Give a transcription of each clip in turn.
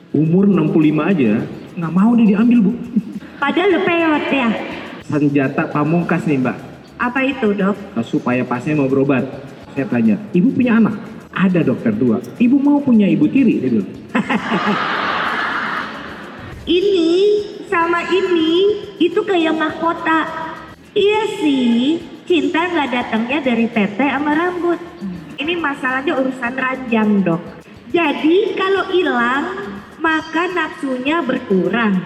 Umur 65 aja nggak mau nih diambil, Bu. Padahal lepeot ya. Senjata pamungkas nih, Mbak. Apa itu, Dok? Supaya pasien mau berobat. Saya tanya, ibu punya anak? Ada dokter 2. Ibu mau punya ibu tiri? Dia bilang. Ini sama ini itu kayak mahkota. Iya sih, cinta nggak datangnya dari tete sama rambut. Ini masalahnya urusan ranjang, Dok. Jadi kalau hilang maka nafsunya berkurang.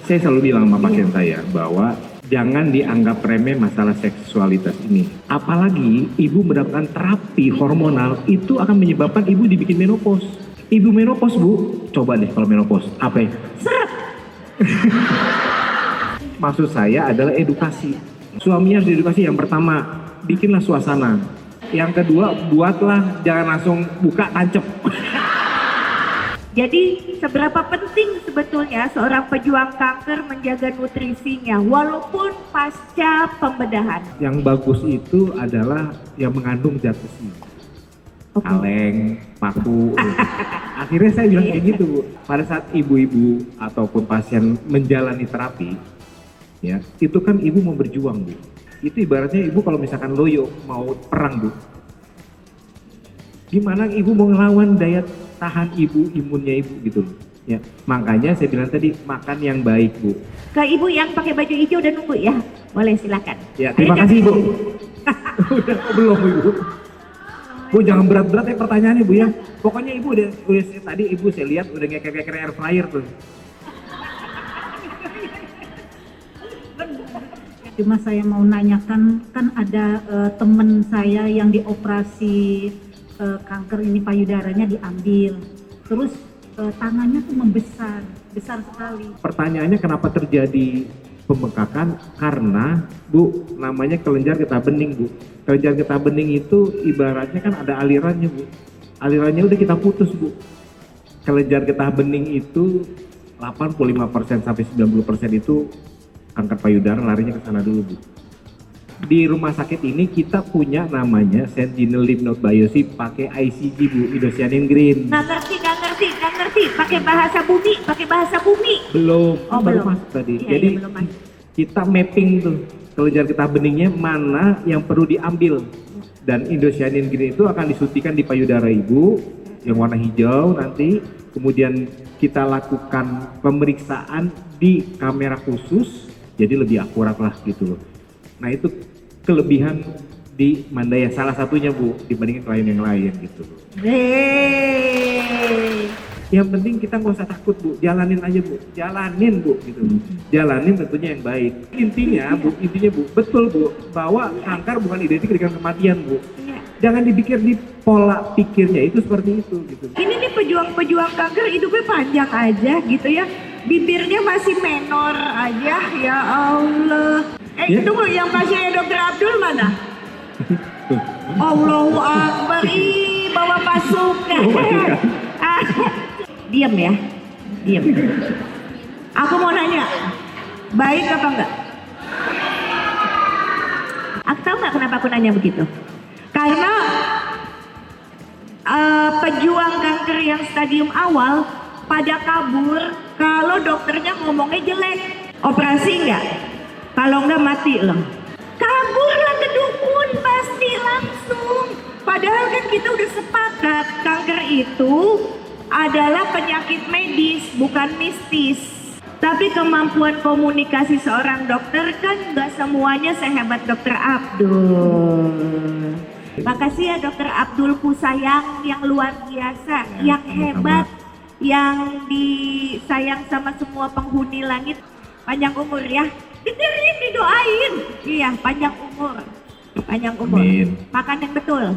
Saya selalu bilang sama pasien saya bahwa jangan dianggap remeh masalah seksualitas ini. Apalagi ibu mendapatkan terapi hormonal itu akan menyebabkan ibu dibikin menopause. Ibu menopause, Bu, coba deh kalau menopause, apa ya? Seret. Maksud saya adalah edukasi. Suaminya harus diedukasi. Yang pertama, bikinlah suasana. Yang kedua, buatlah, jangan langsung buka tancep. Jadi seberapa penting sebetulnya seorang pejuang kanker menjaga nutrisinya walaupun pasca pembedahan? Yang bagus itu adalah yang mengandung zat besi. Kaleng, paku. Akhirnya saya bilang kayak gitu, Bu. Pada saat ibu-ibu ataupun pasien menjalani terapi, ya, itu kan ibu mau berjuang, Bu. Itu ibaratnya ibu kalau misalkan loyo mau perang, Bu. Gimana ibu mau ngelawan daya tahan ibu, imunnya ibu gitu loh. Ya, makanya saya bilang tadi makan yang baik, Bu. Ke ibu yang pakai baju hijau udah nunggu ya? Boleh silakan. Ya, terima kasih, Bu. Udah belum, Ibu. Bu, jangan berat-berat ya pertanyaannya, Bu ya. Pokoknya ibu udah tadi ibu saya lihat udah ngeker-ngeker air fryer tuh. Cuma saya mau nanyakan, kan ada teman saya yang dioperasi kanker ini payudaranya diambil, terus tangannya tuh membesar, besar sekali. Pertanyaannya kenapa terjadi pembengkakan? Karena, Bu, namanya kelenjar getah bening, Bu. Kelenjar getah bening itu ibaratnya kan ada alirannya, Bu. Alirannya udah kita putus, Bu. Kelenjar getah bening itu 85% sampai 90% itu kanker payudara, larinya ke sana dulu, Bu. Di rumah sakit ini kita punya namanya Sentinel Lymph Node Biopsy pakai ICG, Bu, Indocyanine Green. Nggak ngerti. Pakai bahasa bumi. Belum, Oh, baru belum. masuk tadi. Iya, Jadi belum masuk. kita mapping tuh kelenjar getah beningnya mana yang perlu diambil. Dan Indocyanine Green itu akan disuntikan di payudara ibu yang warna hijau nanti. Kemudian kita lakukan pemeriksaan di kamera khusus, jadi lebih akurat lah gitu loh. Nah itu kelebihan di Mandaya, salah satunya, Bu, dibandingin klien yang lain gitu loh. Yang penting kita nggak usah takut, Bu, jalanin aja, Bu, jalanin, Bu, gitu. Jalanin tentunya yang baik. Intinya, Bu, betul, Bu, bahwa kanker bukan identik dengan kematian, Bu. Iya. Jangan dipikir di pola pikirnya itu seperti itu, gitu. Ini nih pejuang kanker hidupnya panjang aja gitu ya. Bibirnya masih menor aja, ya Allah. Ya. Tunggu, yang pasiennya Dokter Abdul mana? Allahu Akbar, bawa pasukan. Diam ya, diam. Aku mau nanya, baik apa enggak? Aku tahu nggak kenapa aku nanya begitu? Karena pejuang kanker yang stadium awal pada kabur kalau dokternya ngomongnya jelek. Operasi enggak? Kalau enggak mati loh. Kaburlah ke dukun pasti langsung. Padahal kan kita udah sepakat kanker itu adalah penyakit medis, bukan mistis. Tapi kemampuan komunikasi seorang dokter kan nggak semuanya sehebat Dokter Abdul. Makasih ya Dokter Abdulku sayang, yang luar biasa, yang hebat, yang disayang sama semua penghuni langit. Panjang umur ya, dengerin, didoain. Iya, panjang umur. Panjang umur. Amin. Makan yang betul.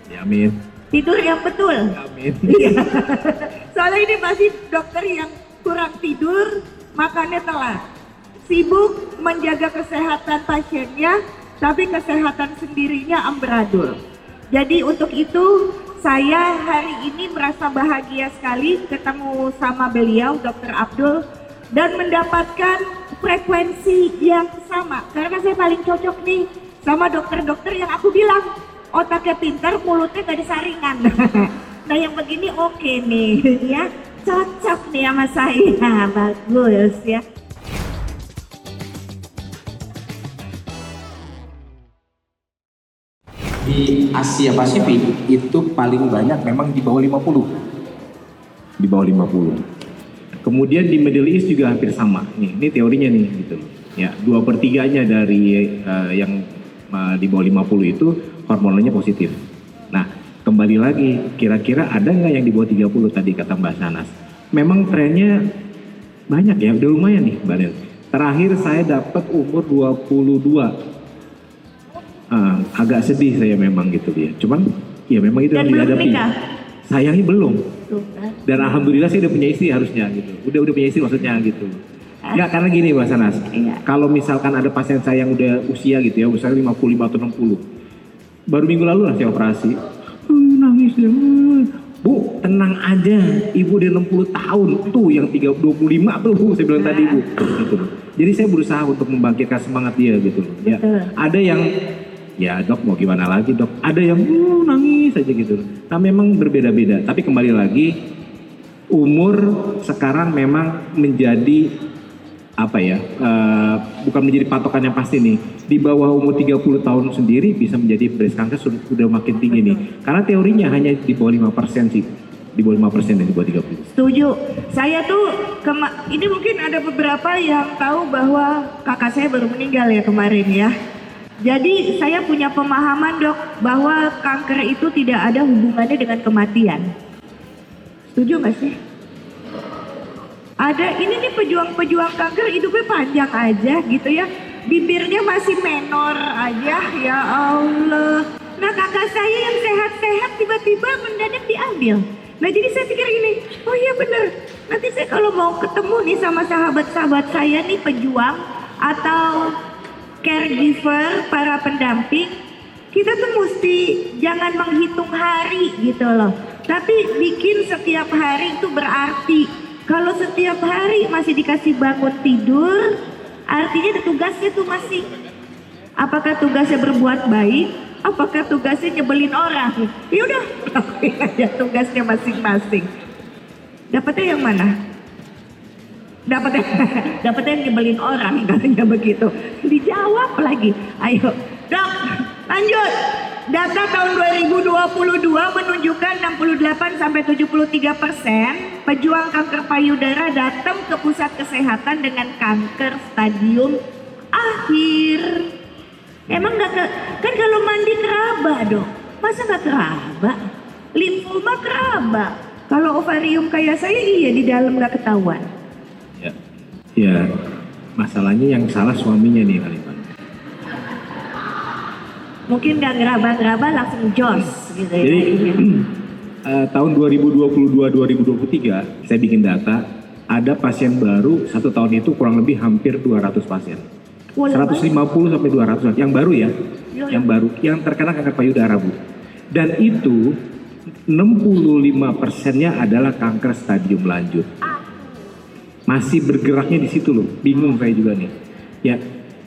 Ya, amin. Tidur yang betul. Amin. Iya. Soalnya ini masih dokter yang kurang tidur, makannya telat. Sibuk menjaga kesehatan pasiennya, tapi kesehatan sendirinya amburadul. Jadi untuk itu saya hari ini merasa bahagia sekali ketemu sama beliau, Dokter Abdul, dan mendapatkan frekuensi yang sama. Karena saya paling cocok nih sama dokter-dokter yang aku bilang otaknya pintar, mulutnya gak ada saringan. Nah yang begini oke nih ya. cocok nih sama saya. Bagus ya. Di Asia Pasifik itu paling banyak memang di bawah 50. Di bawah 50. Kemudian di Middle East juga hampir sama. Ini teorinya nih gitu. Ya, 2/3-nya dari yang di bawah 50 itu hormonalnya positif. Nah, kembali lagi, kira-kira ada nggak yang di bawah 30 tadi kata Mbak Sanas? Memang trennya banyak ya, udah lumayan nih Mbak Nen. Terakhir saya dapat umur 22. Agak sedih saya memang gitu ya. Cuman ya memang itu Dan yang belum dihadapi. nikah? Sayangnya belum. Tuh, kan. Dan alhamdulillah saya udah punya istri harusnya gitu. Udah punya istri maksudnya gitu. Enggak, karena gini Mbak Sanas. Iya. Kalau misalkan ada pasien saya yang udah usia gitu ya, usia 55 atau 60. Baru minggu lalu lah saya operasi. Nangis ya. Bu, tenang aja. Ibu udah 60 tahun. Tuh yang 25 tuh saya bilang tadi Bu. Gitu. Jadi saya berusaha untuk membangkitkan semangat dia gitu. Ya. Ada yang ya dok mau gimana lagi dok, ada yang nangis aja gitu. Nah memang berbeda-beda, tapi kembali lagi umur sekarang memang menjadi apa ya, bukan menjadi patokan yang pasti nih. Di bawah umur 30 tahun sendiri bisa menjadi breast cancer sudah makin tinggi nih, karena teorinya hanya di bawah 5% sih, di bawah 5% dan di bawah 30. Setuju. Saya tuh ini mungkin ada beberapa yang tahu bahwa kakak saya baru meninggal ya kemarin ya. Jadi saya punya pemahaman dok bahwa kanker itu tidak ada hubungannya dengan kematian. Setuju gak sih? Ada ini nih pejuang-pejuang kanker hidupnya panjang aja gitu ya. Bibirnya masih menor aja ya Allah. Nah kakak saya yang sehat-sehat tiba-tiba mendadak diambil. Nah jadi saya pikir gini, oh iya bener. Nanti saya kalau mau ketemu nih sama sahabat-sahabat saya nih pejuang atau caregiver, para pendamping, kita tuh mesti jangan menghitung hari gitu loh. Tapi bikin setiap hari itu berarti. Kalau setiap hari masih dikasih bangun tidur, artinya tugasnya tuh masih. Apakah tugasnya berbuat baik? Apakah tugasnya nyebelin orang? Ya udah, lakuin aja tugasnya masing-masing. Dapatnya yang mana? Dapatnya yang nyebelin orang, katanya begitu. Dijawab lagi. Ayo, dok, lanjut. Data tahun 2022 menunjukkan 68-73% pejuang kanker payudara datang ke pusat kesehatan dengan kanker stadium akhir. Emang kan kalau mandi keraba dong, masa nggak keraba? Limfoma keraba. Kalau ovarium kayak saya iya di dalam nggak ketahuan. Ya, masalahnya yang salah suaminya nih kali Pak. Mungkin nggak ngeraba-ngeraba langsung jos gitu ya. Jadi tahun 2022-2023 saya bikin data, ada pasien baru 1 tahun itu kurang lebih hampir 200 pasien. 150 sampai 200 yang baru ya. Yang baru yang terkena kanker payudara Bu. Dan itu 65%-nya adalah kanker stadium lanjut. Masih bergeraknya di situ loh, bingung saya juga nih. Ya,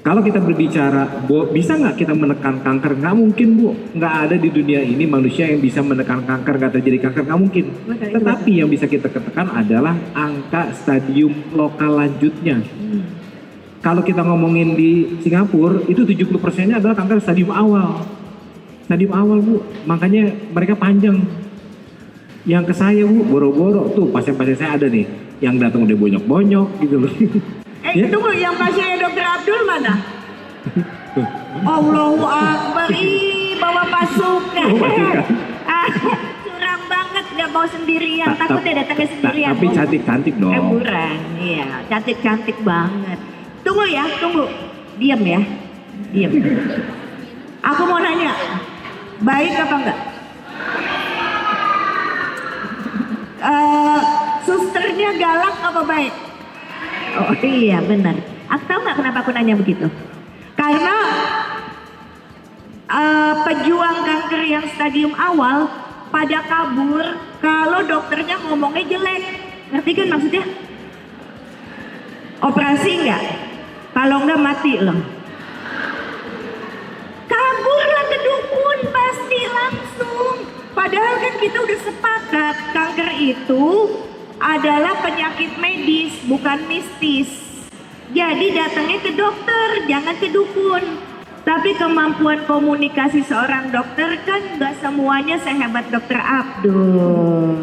kalau kita berbicara, bisa nggak kita menekan kanker? Nggak mungkin Bu, nggak ada di dunia ini manusia yang bisa menekan kanker, nggak terjadi kanker, nggak mungkin. Tetapi yang bisa kita tekan adalah angka stadium lokal lanjutnya. Kalau kita ngomongin di Singapura, itu 70%-nya adalah kanker stadium awal. Stadium awal Bu, makanya mereka panjang. Yang ke saya Bu, boro-boro tuh pasien-pasien saya ada nih. Yang datang udah bonyok-bonyok gitu loh. Ya? Tunggu, yang pasiennya Dokter Abdul mana? Allahu Akbar, bawa pasukan. Curang banget, gak mau sendirian, takutnya datangnya sendirian. Tapi cantik-cantik dong. Buran, iya, cantik-cantik banget. Tunggu ya, tunggu. Diam ya, diam. Aku mau nanya, baik apa enggak? Susternya galak apa baik? Oh iya benar. Aku tahu nggak kenapa aku nanya begitu? Karena pejuang kanker yang stadium awal pada kabur kalau dokternya ngomongnya jelek. Ngerti kan maksudnya? Operasi nggak? Kalau nggak mati loh. Kaburlah ke dukun pasti langsung. Padahal kan kita udah sepakat kanker itu adalah penyakit medis, bukan mistis. Jadi datangnya ke dokter, jangan ke dukun. Tapi kemampuan komunikasi seorang dokter kan gak semuanya sehebat dokter Abdul.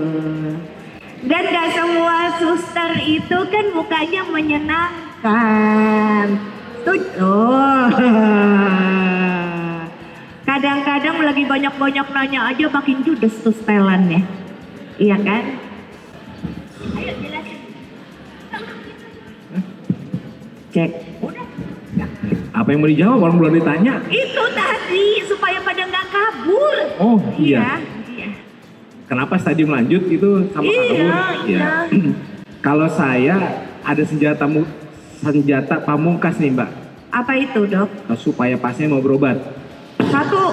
Dan gak semua suster itu kan mukanya menyenangkan. Oh. Kadang-kadang lagi banyak-banyak nanya aja makin judes tuh setelannya. Iya kan? Ayo jelasin. Cek. Apa yang mau dijawab orang belum ditanya? Itu tadi supaya pada nggak kabur. Oh iya. Iya. Kenapa stadium lanjut itu sama kabur? Iya. Kalau saya ada senjata pamungkas nih Mbak, Apa itu, Dok? supaya pasien mau berobat. Satu.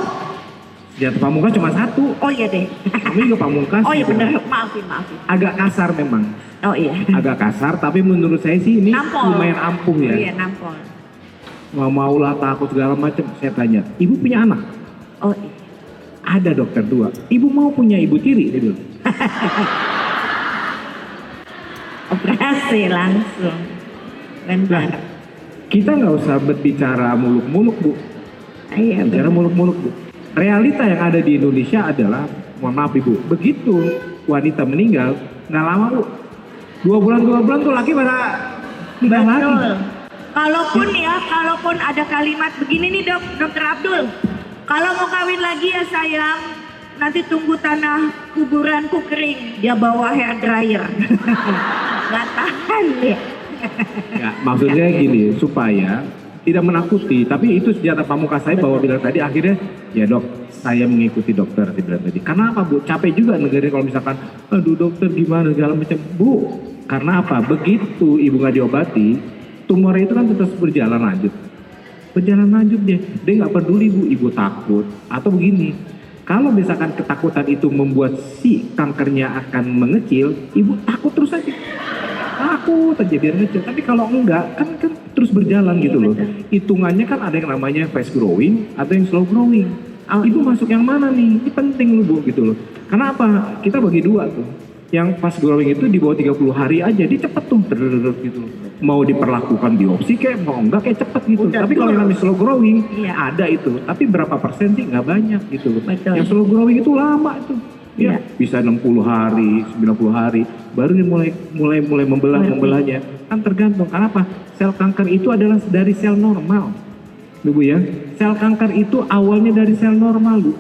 Senjata pamungkas cuma satu. Oh iya deh. Kami juga pamungkas. Oh iya gitu. benar. Maafin. Agak kasar memang. Oh iya. Agak kasar, tapi menurut saya sih ini Nampol. lumayan ampuh ya. Iya, nampol. Nggak mau lah, takut segala macam. Saya tanya, ibu punya anak? Oh iya. Ada dokter 2. Ibu mau punya ibu tiri? Dia bilang. Operasi langsung. Benar. Kita nggak usah berbicara muluk-muluk Bu. Iya, Bicara muluk-muluk Bu. Realita yang ada di Indonesia adalah, mohon maaf Ibu, begitu wanita meninggal, nggak lama Bu. 2 bulan tuh laki pada pindah lagi. Betul. Kalaupun ada kalimat begini nih Dokter Abdul. Kalau mau kawin lagi ya sayang, nanti tunggu tanah kuburanku kering. Dia bawa hair dryer. Gak tahan ya. Ya, maksudnya gini, supaya tidak menakuti, tapi itu senjata pamungkas saya bahwa bilang tadi akhirnya, ya dok, saya mengikuti dokter dibilang tadi. Karena apa Bu? Capek juga negara kalau misalkan, aduh dokter gimana segala macam. Bu, karena apa? Begitu ibu nggak diobati, tumor itu kan terus berjalan lanjut. Berjalan lanjut dia nggak peduli Bu, ibu takut. Atau begini, kalau misalkan ketakutan itu membuat si kankernya akan mengecil, ibu takut terus aja. Takut aja biar ngecil. Tapi kalau enggak, kan terus berjalan gitu loh. Hitungannya kan ada yang namanya fast growing, atau yang slow growing. Ibu masuk yang mana nih? Ini penting loh Bu gitu loh. Karena apa? Kita bagi 2 tuh. Yang fast growing itu di bawah 30 hari aja, dia cepet tuh gitu. Mau diperlakukan biopsi kayak mau enggak kayak cepet gitu. Tapi kalau yang namanya slow growing, ada itu. Tapi berapa persen sih nggak banyak gitu loh. Betul. Yang slow growing itu lama itu. Ya, bisa 60 hari, 90 hari, baru dia mulai membelahnya. Kan tergantung. Karena apa? Sel kanker itu adalah dari sel normal. Bu ya, sel kanker itu awalnya dari sel normal Bu.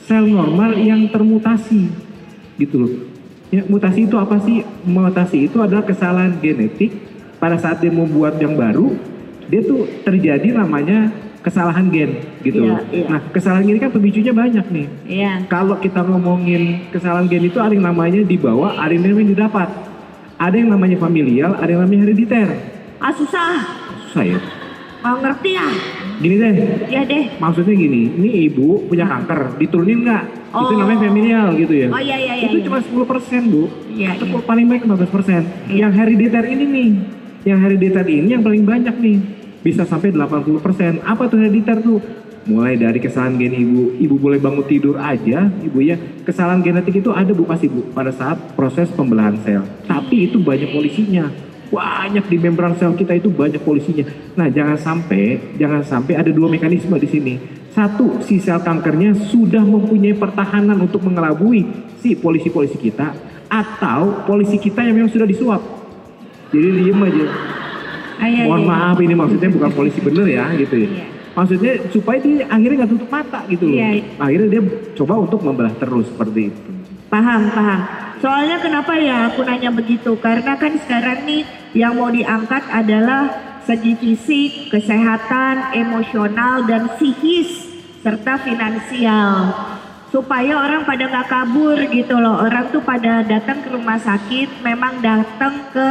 Sel normal yang termutasi, gitu loh. Ya, mutasi itu apa sih? Mutasi itu adalah kesalahan genetik. Pada saat dia membuat yang baru, dia tuh terjadi namanya kesalahan gen, gitu loh. Nah, kesalahan gen ini kan pemicunya banyak nih. Iya. Kalau kita ngomongin kesalahan gen itu ada yang namanya dibawa, ada yang namanya didapat. Ada yang namanya familial, ada yang namanya herediter. Susah. Susah ya? Mau ngerti ya? Gini deh, Ya deh. maksudnya gini, ini ibu punya kanker, diturunin nggak? Itu namanya familial gitu ya. Oh iya. Itu cuma 10% Bu. Iya. Atau paling baik 15%. Yang herediter ini nih, yang herediter ini yang paling banyak nih. Bisa sampai 80%. Apa tuh herediter tuh? Mulai dari kesalahan gen ibu boleh bangun tidur aja, ibu ya. Kesalahan genetik itu ada Bu pasti Bu pada saat proses pembelahan sel. Tapi itu banyak polisinya. Banyak di membran sel kita itu banyak polisinya. Nah, jangan sampai ada 2 mekanisme di sini. Satu, si sel kankernya sudah mempunyai pertahanan untuk mengelabui si polisi-polisi kita, atau polisi kita yang memang sudah disuap. Jadi diem aja. Mohon maaf, ini maksudnya bukan polisi bener ya gitu ya. Maksudnya supaya dia akhirnya nggak tutup mata gitu loh. Akhirnya dia coba untuk membelah terus seperti itu. Paham. Soalnya kenapa ya aku nanya begitu? Karena kan sekarang nih yang mau diangkat adalah segi fisik, kesehatan, emosional, dan psikis, serta finansial. Supaya orang pada nggak kabur gitu loh. Orang tuh pada datang ke rumah sakit, memang datang ke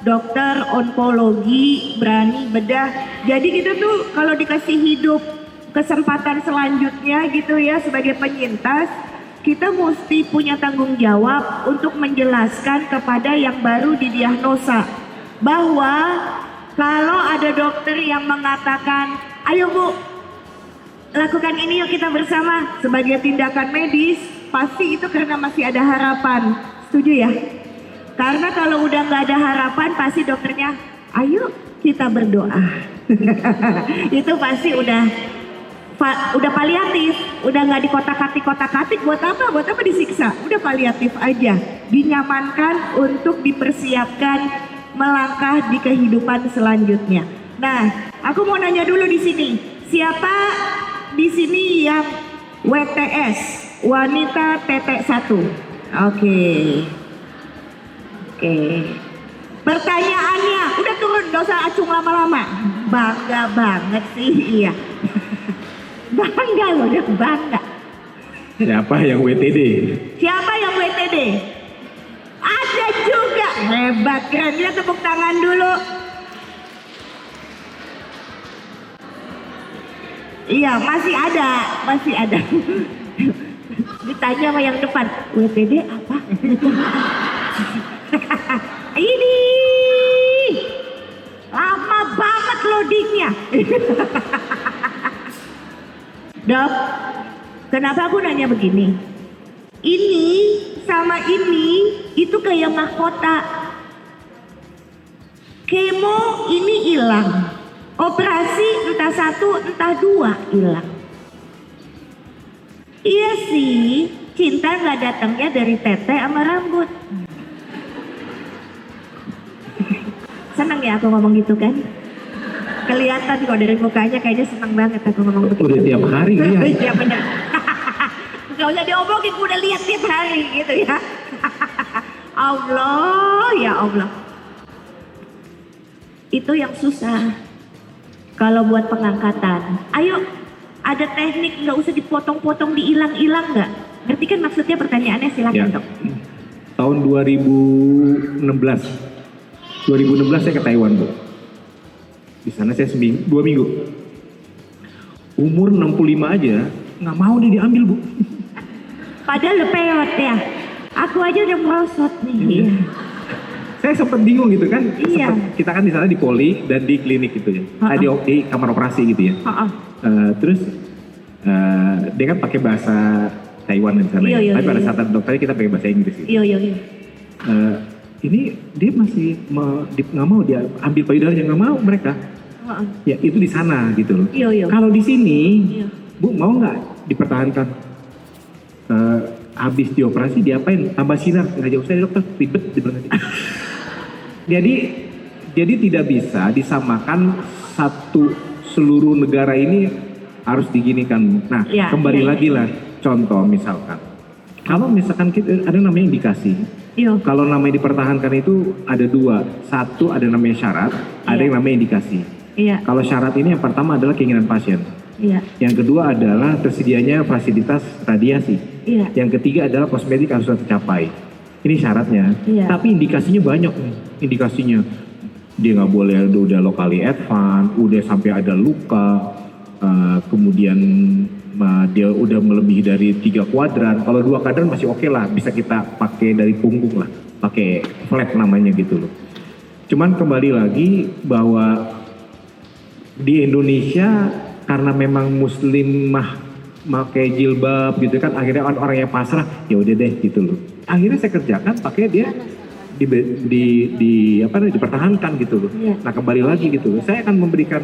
dokter onkologi, berani bedah. Jadi kita tuh kalau dikasih hidup kesempatan selanjutnya gitu ya sebagai penyintas, kita mesti punya tanggung jawab untuk menjelaskan kepada yang baru didiagnosa bahwa kalau ada dokter yang mengatakan, ayo Bu, lakukan ini yuk kita bersama sebagai tindakan medis, pasti itu karena masih ada harapan. Setuju ya? Karena kalau udah nggak ada harapan pasti dokternya, ayo kita berdoa. Itu pasti udah paliatif, udah nggak dikotak-katik buat apa disiksa, udah paliatif aja, dinyamankan untuk dipersiapkan melangkah di kehidupan selanjutnya. Nah, aku mau nanya dulu di sini, siapa di sini yang WTS, wanita tetek 1? Oke. Pertanyaannya, udah turun, gak usah acung lama-lama. Bangga banget sih, iya. Bangga loh, udah bangga. Siapa yang WTD? Siapa yang WTD? Ada juga, hebat, keren. Dia tepuk tangan dulu. Iya, masih ada. Ditanya sama yang depan, WTD apa? Ini lama banget loadingnya. Dok, kenapa aku nanya begini? Ini sama ini itu kayak mahkota. Kemo ini hilang, operasi entah 1 entah 2 hilang. Iya sih, cinta nggak datangnya dari tete sama rambut. Seneng ya aku ngomong gitu kan? Kelihatan kok dari mukanya kayaknya seneng banget aku ngomong begitu. Udah tiap hari ya. Iya benar. Gak usah diomongin, udah lihat tiap hari gitu ya. Allah, ya Allah. Itu yang susah. Kalau buat pengangkatan, ayo ada teknik, nggak usah dipotong-potong, dihilang-hilang nggak? Ngerti kan maksudnya pertanyaannya, silakan Ya. Dok. Tahun 2016 saya ke Taiwan, Bu. Di sana saya 2 minggu. Umur 65 aja nggak mau nih diambil, Bu. Padahal lepeot ya. Aku aja udah merosot nih. Saya sempat bingung gitu kan. Iya. Kita kan di sana di poli dan di klinik gitu ya. Di kamar operasi gitu ya. Terus dia kan pakai bahasa Taiwan di sana. Iya, Tapi pada saat dokternya kita pakai bahasa Inggris gitu. Iya. Ini dia masih nggak mau dia ambil payudaranya, nggak mau mereka. Ya itu di sana gitu loh. Iya. Kalau di sini, Iya. Bu mau nggak dipertahankan? Habis dioperasi diapain? Tambah sinar, nggak jauh saya dokter, ribet dibilang. Jadi tidak bisa disamakan seluruh negara ini harus diginikan. Nah, Ya, kembali ya. lagi lah, contoh misalkan, kalau misalkan kita ada namanya indikasi. Iya. Kalau namanya dipertahankan itu ada 2. Satu ada namanya syarat, ada Iya. yang namanya indikasi. Iya. Kalau syarat ini yang pertama adalah keinginan pasien. Iya. Yang kedua adalah tersedianya fasilitas radiasi. Iya. Yang ketiga adalah kosmetik harus tercapai. Ini syaratnya. Iya. Tapi indikasinya banyak nih. Indikasinya dia nggak boleh udah locally advance, udah sampai ada luka, kemudian dia udah melebihi dari 3 kuadran. Kalau 2 kuadran masih oke lah, bisa kita pakai dari punggung lah, pakai flat namanya gitu loh. Cuman kembali lagi bahwa di Indonesia karena memang muslimah pakai jilbab gitu kan, akhirnya orang yang pasrah ya udah deh gitu loh. Akhirnya saya kerjakan pakai dia dipertahankan gitu loh. Iya. Nah kembali lagi gitu loh, saya akan memberikan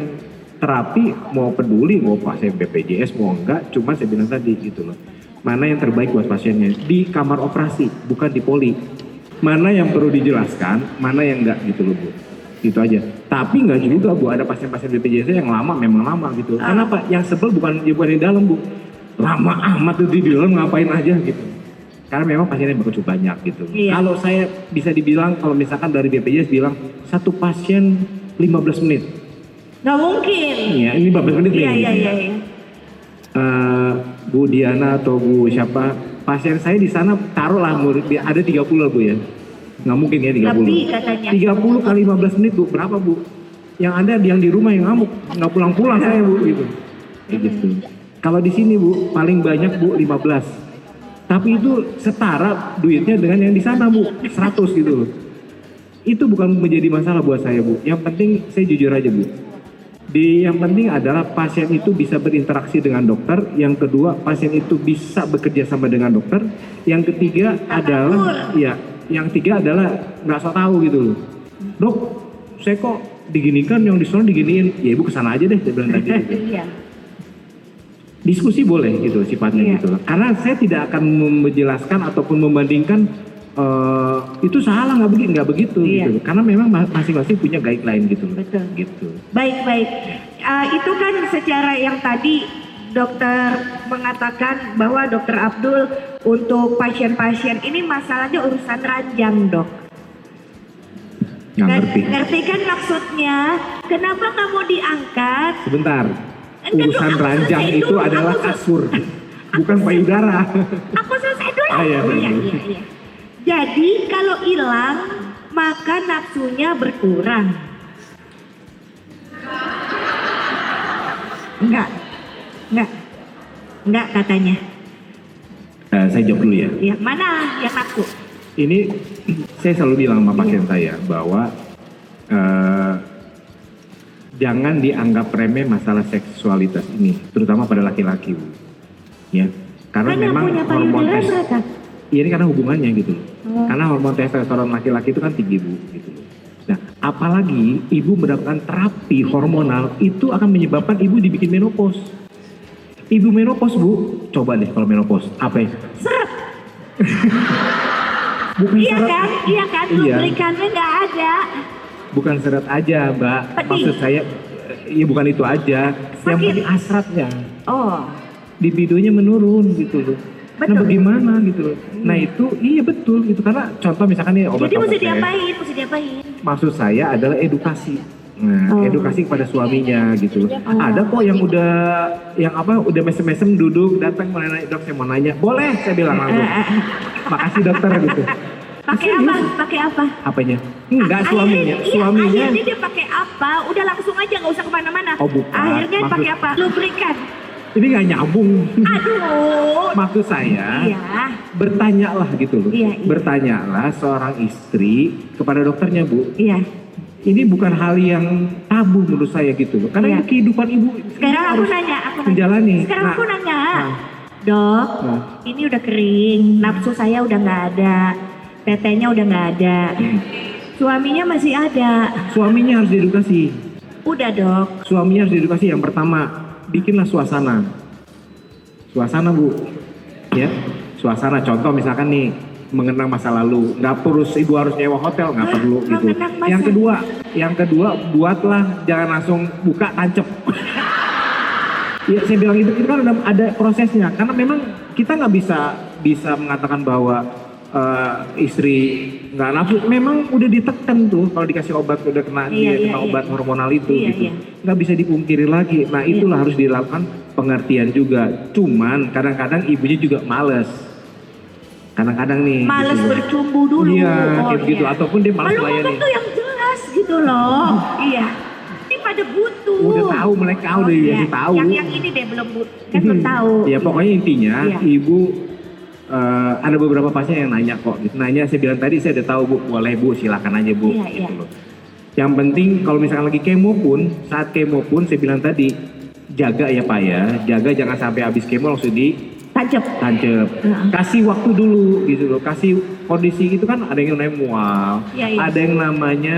terapi mau peduli mau pasien BPJS mau enggak, cuma saya bilang tadi gitu loh, mana yang terbaik buat pasiennya di kamar operasi bukan di poli, mana yang perlu dijelaskan mana yang enggak gitu loh Bu, gitu aja. Tapi enggak juga Bu, ada pasien-pasien BPJS yang lama memang lama gitu. Kenapa? Yang sebel bukan di dalam Bu, lama amat tuh di dalam ngapain aja gitu. Karena memang pasiennya begitu banyak gitu. Iya. Kalau saya bisa dibilang, kalau misalkan dari BPJS bilang satu pasien 15 menit. Nggak mungkin. Iya, ini 15 menit nih. Iya. Bu Diana atau Bu siapa, pasien saya di sana taruhlah ada 30 lah Bu ya. Nggak mungkin ya 30. Lebih katanya. 30 kali 15 menit Bu, berapa Bu? Yang ada yang di rumah yang ngamuk, nggak pulang-pulang saya Bu gitu. Kayak gitu. Kalau di sini Bu, paling banyak Bu 15. Tapi itu setara duitnya dengan yang di sana Bu, 100 gitu loh. Itu bukan menjadi masalah buat saya Bu. Yang penting saya jujur aja Bu. Yang penting adalah pasien itu bisa berinteraksi dengan dokter. Yang kedua, pasien itu bisa bekerja sama dengan dokter. Yang ketiga adalah ya Yang tiga adalah nggak so tahu gitu loh. Dok, saya kok diginikan, yang di sana diginiin. Ya ibu kesana aja deh, saya bilang tadi. Gitu. Iya. Diskusi boleh gitu sifatnya Iya. gitu loh. Karena saya tidak akan menjelaskan ataupun membandingkan itu salah nggak begitu Iya. gitu. Karena memang masing-masing punya guideline gitu loh. Betul. Gitu. Baik. Itu kan secara yang tadi dokter mengatakan bahwa dokter Abdul untuk pasien-pasien ini masalahnya urusan ranjang, dok. Nggak ngerti. Ngerti kan maksudnya? Kenapa nggak mau diangkat? Sebentar. Enggak, Urusan Dok, aku ranjang selesai itu dulu, adalah aku kasur, bukan payudara. Aku selesai dulu. Ah, iya. Iya. Jadi kalau hilang maka nafsunya berkurang. Enggak katanya. Saya jawab dulu ya. Ya, mana yang nafsu? Ini saya selalu bilang sama pasien saya bahwa jangan dianggap remeh masalah seksualitas ini, terutama pada laki-laki, Bu. Ya, karena Kan yang memang punya hormon payudara berapa? Iya, ini karena hubungannya gitu loh. Oh. Karena hormon testosteron laki-laki itu kan tinggi, Bu, gitu loh. Nah, apalagi ibu mendapatkan terapi hormonal itu akan menyebabkan ibu dibikin menopause. Ibu menopause, Bu, coba deh kalau menopause, apa ya? Seret. Bukan Iya seret. kan? Iya. Lubrikannya nggak ada. Bukan seret aja, Mbak. Pedih. Maksud saya, ya bukan itu aja. Yang Sakit. penting hasratnya, Oh, libidonya menurun gitu loh. Nah Betul. bagaimana gitu loh. Nah itu iya betul gitu. Karena contoh misalkan nih jadi obat-obat mesti saya. diapain? Maksud saya adalah edukasi. Nah, Oh. edukasi kepada suaminya gitu loh. Oh. Ada kok yang udah mesem-mesem duduk datang mau nanya, dok saya mau nanya. Boleh, saya bilang langsung. Makasih dokter gitu. Pakai apa? Pakai apa? Apanya? Enggak, suaminya. Akhirnya dia pakai apa? Udah langsung aja, nggak usah kemana-mana. Oh, bukan. Akhirnya Maksud- pakai apa? Lubrikan. Ini nggak nyambung. Aduh. Maksud saya, Iya. bertanyalah gitu loh. Iya. Bertanyalah seorang istri kepada dokternya, Bu. Iya. Ini bukan hal yang tabu menurut saya gitu loh. Karena Iya. ini kehidupan ibu. Sekarang aku harus nanya. menjalani. Sekarang Nah, aku nanya. nah. Dok, Nah. ini udah kering, nafsu saya udah nggak ada, tetenya udah nggak ada, suaminya masih ada. Suaminya harus diedukasi. Udah dok. Suaminya harus diedukasi. Yang pertama, bikinlah suasana. Suasana, Bu. Ya. Suasana, contoh misalkan nih mengenang masa lalu. Nggak perlu ibu harus nyewa hotel, nggak Hah? perlu gitu. Mengenang masa- Yang kedua, buatlah jangan langsung buka tancep. Ya saya bilang itu kan ada prosesnya. Karena memang kita nggak bisa mengatakan bahwa istri nggak nafsu. Memang udah ditekan tuh kalau dikasih obat udah kena Iya, obat hormonal itu Iya, gitu. iya. Nggak bisa dipungkiri lagi. Nah itulah harus dilakukan pengertian juga. Cuman kadang-kadang ibunya juga males. Kadang-kadang nih. Males gitu. bercumbu dulu. Iya, Oh, kayak gitu. iya. Ataupun dia malas Kalau melayani. ngomong tuh yang jelas gitu loh. Iya. Ini pada butuh. Udah tahu mereka udah iya. dikasih tahu. Yang ini deh belum kan belum tahu. Ya pokoknya intinya Iya. ibu ada beberapa pasien yang nanya kok. Gitu. Nanya saya bilang tadi saya udah tahu Bu, boleh Bu silakan aja Bu. Iya, gitu iya. loh. Yang penting kalau misalkan lagi kemo pun, saat kemo pun saya bilang tadi jaga ya Pak ya, jaga jangan sampai habis kemo langsung Tancap. tancep. Heeh. Kasih waktu dulu gitu loh. Kasih kondisi itu kan ada yang namanya mual, Iya, iya. ada yang namanya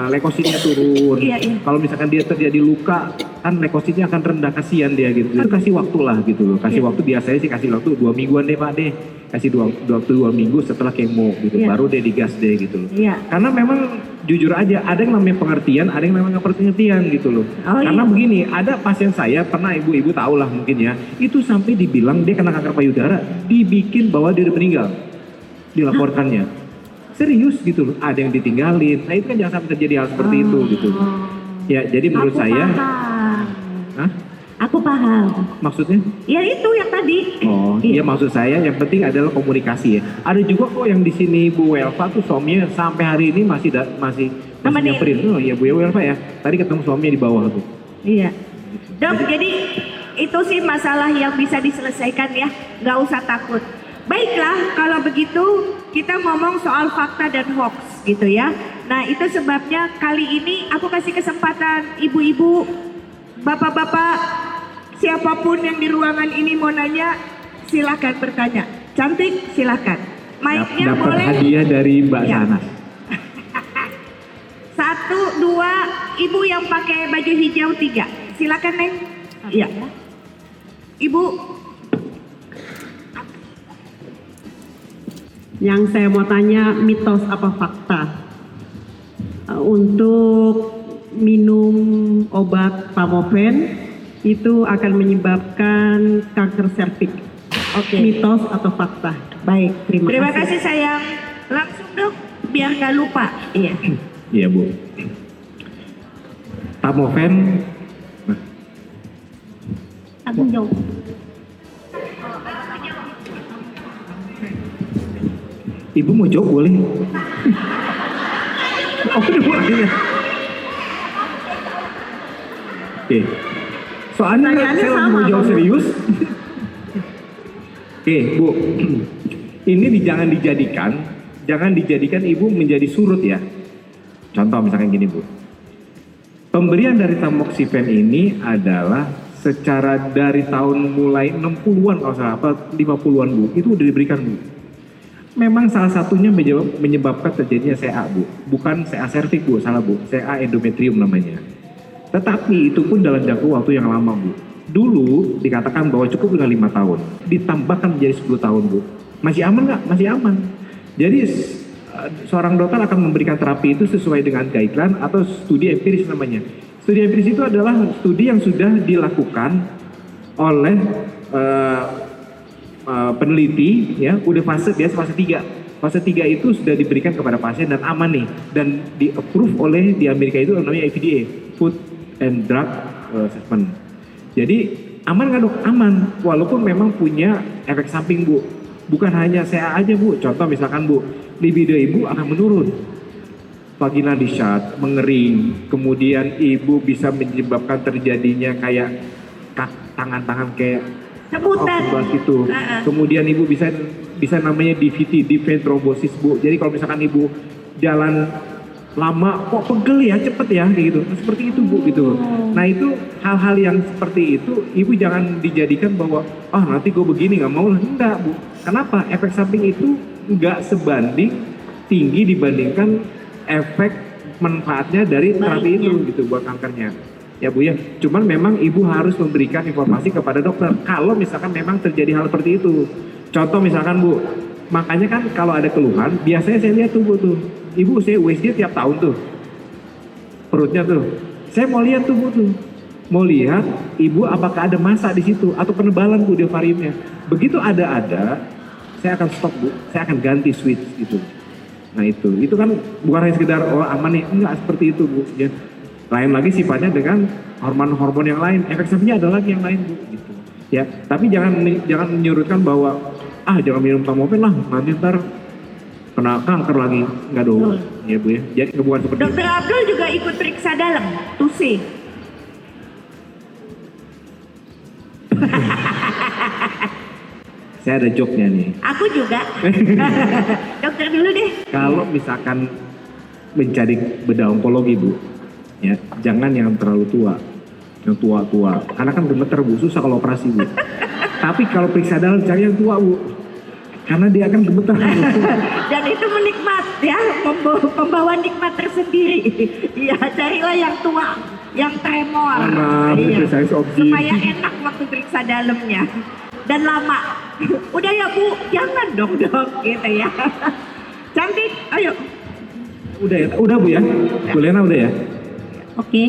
leukositnya turun. Iya, iya. Kalau misalkan dia terjadi luka, kan leukositnya akan rendah, kasihan dia gitu. Itu kasih waktu lah gitu loh. Kasih Iya. waktu biasanya sih kasih waktu 2 mingguan deh Pak deh. Kasih dua minggu setelah kemo gitu. Iya. Baru deh digas deh gitu loh. Iya. Karena memang jujur aja ada yang namanya pengertian, ada yang namanya nggak pengertian gitu loh. Oh, iya. Karena begini, ada pasien saya pernah ibu-ibu tahu lah mungkin ya, itu sampai dibilang dia kena kanker payudara, dibikin bahwa dia udah meninggal, dilaporkannya. Serius gitu loh, ada yang ditinggalin. Nah itu kan jangan sampai terjadi hal seperti itu gitu. Ya jadi menurut Aku saya, paham. Hah? Aku paham. Maksudnya? Ya itu yang tadi. Oh, iya maksud saya yang penting adalah komunikasi ya. Ada juga kok yang di sini Bu Welfa tuh suaminya sampai hari ini masih Temenin. nyamperin. Oh iya Bu Welfa ya. Tadi ketemu suaminya di bawah tuh. Iya. Dok, jadi itu sih masalah yang bisa diselesaikan ya. Nggak usah takut. Baiklah, kalau begitu kita ngomong soal fakta dan hoax gitu ya. Nah itu sebabnya kali ini aku kasih kesempatan ibu-ibu, bapak-bapak, siapapun yang di ruangan ini mau nanya, silakan bertanya. Cantik, silakan. Mic-nya Dapat boleh. hadiah dari Mbak Ya. Sana. 1, 2, ibu yang pakai baju hijau 3. Silakan Neng. Iya. Ibu, Yang saya mau tanya, mitos apa fakta? Untuk minum obat Tamofen itu akan menyebabkan kanker serviks. oke. Mitos atau fakta? Baik, terima Terima kasih. kasih sayang. Langsung dok, biar gak lupa. Iya. Iya Bu. Tamofen. Tanggung jawab. Ibu mau jawab boleh? Oh, udah boleh. Oke. Soalnya Pertanyaannya saya lagi sama, mau jawab Bang. serius. Oke, Bu. Ini jangan dijadikan Ibu menjadi surut ya. Contoh misalkan gini, Bu. Pemberian dari tamoxifen ini adalah secara dari tahun mulai 60-an kalau salah apa 50-an Bu, itu udah diberikan Bu. Memang salah satunya menyebabkan terjadinya CA Bu, bukan CA cervix Bu, salah Bu, CA endometrium namanya. Tetapi itu pun dalam jangka waktu yang lama Bu. Dulu dikatakan bahwa cukup dengan 5 tahun, ditambahkan menjadi 10 tahun Bu. Masih aman nggak? Masih aman. Jadi seorang dokter akan memberikan terapi itu sesuai dengan guideline atau studi empiris namanya. Studi empiris itu adalah studi yang sudah dilakukan oleh peneliti ya, udah fase 3. Fase 3 itu sudah diberikan kepada pasien dan aman nih, dan di approve oleh di Amerika itu namanya FDA, Food and Drug Assessment. Jadi aman nggak dok? Aman, walaupun memang punya efek samping Bu. Bukan hanya CA aja Bu, contoh misalkan Bu, libido ibu akan menurun, vaginal discharge, mengering, kemudian ibu bisa menyebabkan terjadinya kayak tangan-tangan kayak Sebutan. itu. Kemudian ibu bisa namanya DVT, deep vein thrombosis Bu. Jadi kalau misalkan ibu jalan lama kok pegel ya, cepet ya kayak gitu. Seperti itu Bu gitu. Nah itu hal-hal yang seperti itu ibu jangan dijadikan bahwa nanti gue begini nggak mau lah. Enggak Bu. Kenapa? Efek samping itu nggak sebanding tinggi dibandingkan efek manfaatnya dari terapi itu gitu buat kankernya. Ya Bu ya, cuman memang ibu harus memberikan informasi kepada dokter kalau misalkan memang terjadi hal seperti itu. Contoh misalkan Bu, makanya kan kalau ada keluhan, biasanya saya lihat tuh Bu tuh, ibu saya USG tiap tahun tuh, perutnya tuh, saya mau lihat tuh Bu tuh, mau lihat ibu apakah ada massa di situ atau penebalan Bu di ovariumnya. Begitu ada, saya akan stop Bu, saya akan ganti switch gitu. Nah itu kan bukan hanya sekedar aman nih, enggak seperti itu Bu. Ya. Lain lagi sifatnya dengan hormon-hormon yang lain, efek sampingnya ada lagi yang lain Bu gitu. Ya, tapi jangan menyurutkan bahwa jangan minum tamofen lah, nanti ntar kena kanker lagi, enggak dong. Ya Bu ya. Jadi bukan seperti itu. Dokter Abdul juga ikut periksa dalam, tusi. Saya ada joke-nya nih. Aku juga. Dokter dulu deh. Kalau misalkan mencari bedah onkologi Bu, ya jangan yang terlalu tua, yang tua-tua, karena kan gemeter Bu, susah kalau operasi Bu. Tapi kalau periksa dalam cari yang tua Bu, karena dia akan gemeter Bu. Dan itu menikmat ya, pembawa nikmat tersendiri. Iya, carilah yang tua, yang tremor. Itu saya opsi. Supaya enak waktu periksa dalamnya. Dan lama. Udah ya Bu, jangan dong dok gitu ya. Cantik, ayo. Udah Bu ya, Bu Lena udah ya. Oke,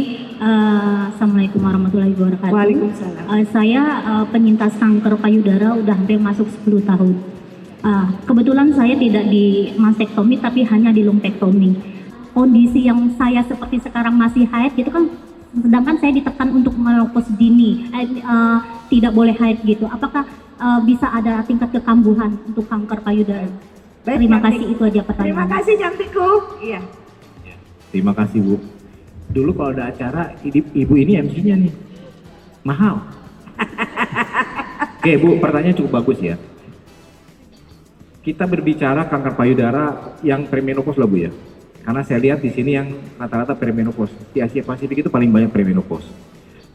Assalamualaikum warahmatullahi wabarakatuh. Waalaikumsalam. Saya penyintas kanker payudara udah hampir masuk 10 tahun. Kebetulan saya tidak di mastektomi tapi hanya di lumpektomi. Kondisi yang saya seperti sekarang masih haid gitu kan, sedangkan saya ditekan untuk menopause dini, tidak boleh haid gitu. Apakah bisa ada tingkat kekambuhan untuk kanker payudara? Baik, Terima cantik. kasih, itu aja pertanyaan. Terima kasih cantikku. Iya. Terima kasih Bu. Dulu kalau ada acara, ibu ini MC-nya nih. Mahal. Oke Bu, pertanyaan cukup bagus ya. Kita berbicara kanker payudara yang perimenopause lah Bu ya. Karena saya lihat di sini yang rata-rata perimenopause. Di Asia Pasifik itu paling banyak perimenopause.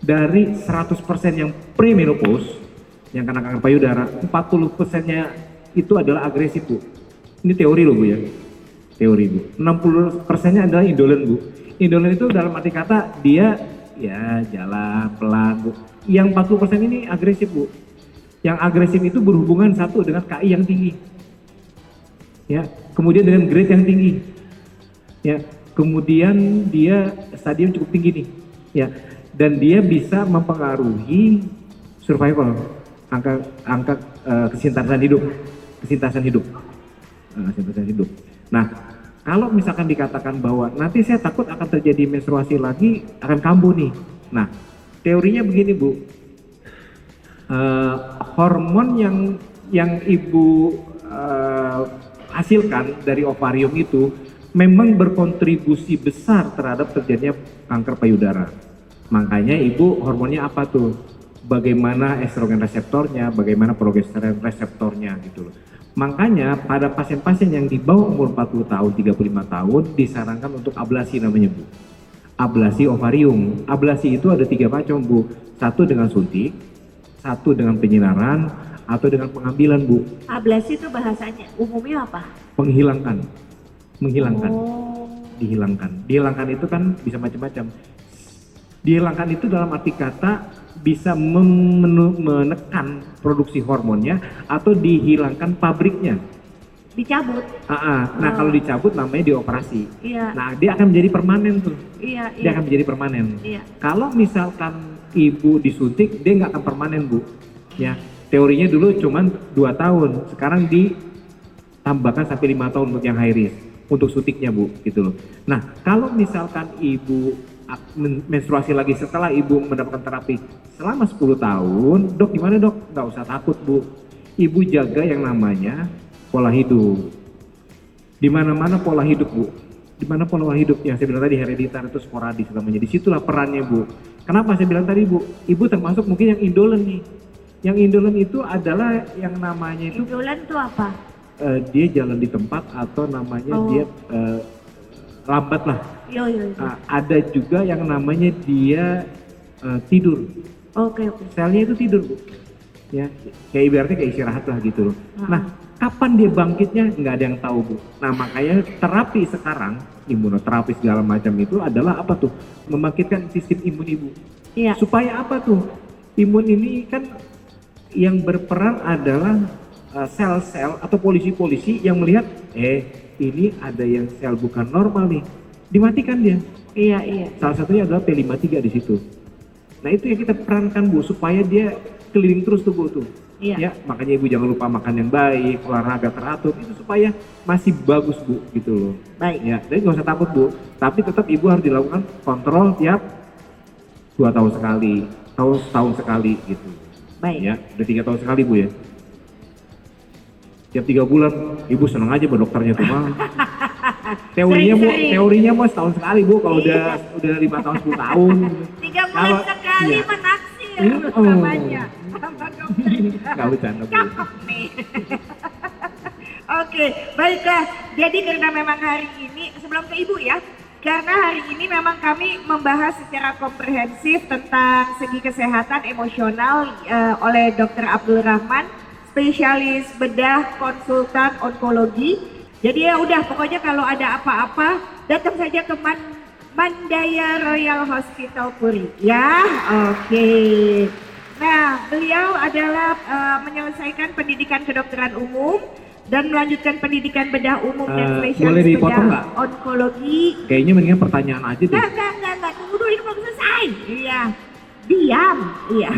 Dari 100% yang premenopause, yang kena kanker payudara, 40%-nya itu adalah agresif Bu. Ini teori loh Bu ya. Teori Bu. 60%-nya adalah indolen Bu. Indolen itu dalam arti kata dia ya jalan pelan Bu. Yang 40% ini agresif Bu. Yang agresif itu berhubungan satu dengan KI yang tinggi. Ya, kemudian dengan grade yang tinggi. Ya, kemudian dia stadium cukup tinggi nih. Ya, dan dia bisa mempengaruhi survival, angka kesintasan hidup. Kesintasan hidup. Nah, kalau misalkan dikatakan bahwa nanti saya takut akan terjadi menstruasi lagi, akan kambuh nih. Nah, teorinya begini Bu, hormon yang ibu hasilkan dari ovarium itu memang berkontribusi besar terhadap terjadinya kanker payudara. Makanya ibu hormonnya apa tuh? Bagaimana estrogen reseptornya, bagaimana progesteron reseptornya gitu loh. Makanya pada pasien-pasien yang di bawah umur 40 tahun, 35 tahun disarankan untuk ablasi namanya Bu. Ablasi ovarium. Ablasi itu ada 3 macam Bu. Satu dengan suntik, satu dengan penyinaran, atau dengan pengambilan Bu. Ablasi itu bahasanya umumnya apa? Menghilangkan. Oh. Dihilangkan itu kan bisa macam-macam. Dihilangkan itu dalam arti kata bisa menekan produksi hormonnya atau dihilangkan pabriknya. Dicabut. Nah kalau dicabut namanya dioperasi. Iya. Nah dia akan menjadi permanen tuh. Iya. Dia akan menjadi permanen. Iya. Kalau misalkan ibu disuntik dia nggak akan permanen Bu. Ya teorinya dulu cuman 2 tahun. Sekarang ditambahkan sampai 5 tahun untuk yang high risk untuk suntiknya Bu gitu loh. Nah kalau misalkan ibu menstruasi lagi setelah ibu mendapatkan terapi selama 10 tahun, dok gimana dok? Nggak usah takut Bu. Ibu jaga yang namanya pola hidup. Di mana-mana pola hidup Bu. Di mana pola hidup yang saya bilang tadi hereditar itu sporadis namanya. Disitulah perannya Bu. Kenapa saya bilang tadi Bu? Ibu termasuk mungkin yang indolen nih. Yang indolen itu adalah yang namanya itu. Indolen itu apa? Dia jalan di tempat atau namanya dia lambat lah. Yo. Ada juga yang namanya dia tidur. Oke. Selnya itu tidur Bu. Ya, kayak ibaratnya kayak istirahat lah gitu loh. Nah, kapan dia bangkitnya nggak ada yang tahu Bu. Nah makanya terapi sekarang, imunoterapi segala macam itu adalah apa tuh? Membangkitkan sistem imun ibu. Iya. Supaya apa tuh? Imun ini kan yang berperan adalah sel-sel atau polisi-polisi yang melihat, ini ada yang sel bukan normal nih, dimatikan dia. Iya. Salah satunya adalah P53 di situ. Nah itu yang kita perankan Bu, supaya dia keliling terus tuh Bu tuh. Iya. Ya, makanya ibu jangan lupa makan yang baik, olahraga teratur, itu supaya masih bagus Bu gitu loh. Baik. Ya, jadi nggak usah takut Bu, tapi tetap ibu harus dilakukan kontrol tiap 2 tahun sekali, tahun sekali gitu. Baik. Ya, udah 3 tahun sekali Bu ya. Tiap 3 bulan, ibu senang aja Bu dokternya tuh mah. Teorinya mau setahun sekali Bu, kalau udah 5 tahun 10 tahun. 3 bulan sekali iya. menaksir namanya. Nggak bercanda Bu. Cakep nih. Oke, baiklah. Jadi karena memang hari ini, sebelum ke Ibu ya, karena hari ini memang kami membahas secara komprehensif tentang segi kesehatan emosional oleh Dr. Abdul Rahman, spesialis bedah konsultan onkologi. Jadi ya udah, pokoknya kalau ada apa-apa datang saja ke Mandaya Royal Hospital Puri. Ya, oke. Nah, beliau adalah menyelesaikan pendidikan kedokteran umum dan melanjutkan pendidikan bedah umum dan boleh spesialis dipotong bedah nggak? onkologi. Kayaknya mendingan pertanyaan aja deh. Enggak, tunggu dulu, ini belum selesai. Iya, diam, iya.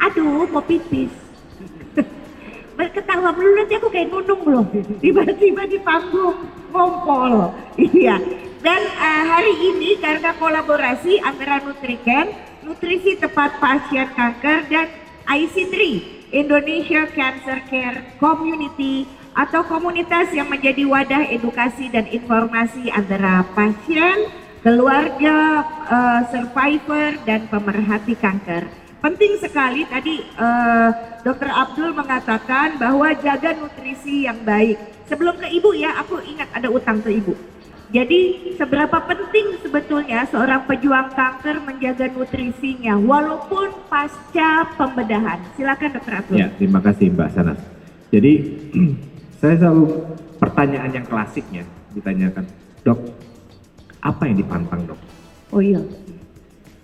Aduh, mau pipis. Berketawa dulu, nanti aku kayak nunung loh. Tiba-tiba di panggung, ngompol. Iya. Dan hari ini karena kolaborasi antara Nutriken, Nutrisi Tepat Pasien Kanker, dan IC3, Indonesia Cancer Care Community, atau komunitas yang menjadi wadah edukasi dan informasi antara pasien, keluarga, survivor, dan pemerhati kanker. Penting sekali tadi Dr. Abdul mengatakan bahwa jaga nutrisi yang baik. Sebelum ke Ibu ya, aku ingat ada utang ke Ibu. Jadi seberapa penting sebetulnya seorang pejuang kanker menjaga nutrisinya walaupun pasca pembedahan. Silakan Dr. Abdul. Ya, terima kasih Mbak Sanas. Jadi saya selalu pertanyaan yang klasiknya ditanyakan, dok, apa yang dipantang dok? Oh iya.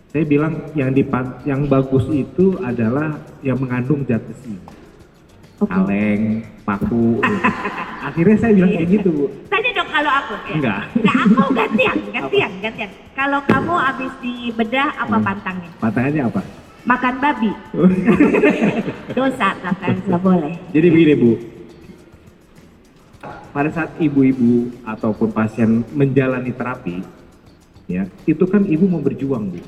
Saya bilang yang bagus itu adalah yang mengandung zat besi, kaleng, paku. Akhirnya saya bilang kayak gitu Bu. Tanya dong kalau aku ya. Enggak. Nah, aku gantian. Kalau kamu habis dibedah apa pantangnya? Pantangannya apa? Makan babi. Dosa kan, nggak boleh. Jadi begini Bu, pada saat ibu-ibu ataupun pasien menjalani terapi, ya itu kan ibu mau berjuang Bu.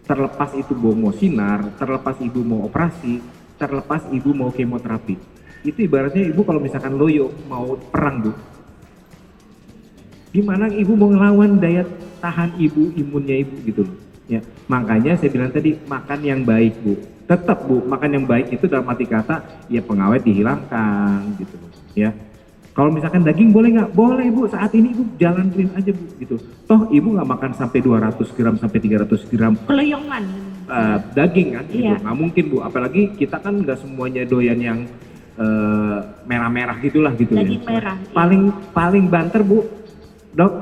Terlepas itu mau sinar, terlepas ibu mau operasi, terlepas ibu mau kemoterapi. Itu ibaratnya ibu kalau misalkan loyo mau perang Bu. Gimana ibu mau ngelawan daya tahan ibu, imunnya ibu gitu loh. Ya, makanya saya bilang tadi makan yang baik Bu. Tetap Bu, makan yang baik itu dalam arti kata ya pengawet dihilangkan gitu loh. Ya. Kalau misalkan daging boleh nggak? Boleh Bu, saat ini Ibu jalanin aja Bu gitu. Toh Ibu nggak makan sampai 200 gram sampai 300 gram Keloyongan. daging kan gitu. Iya. Nggak mungkin Bu, apalagi kita kan nggak semuanya doyan yang merah-merah gitulah gitu Daging ya. merah. Paling banter Bu, dok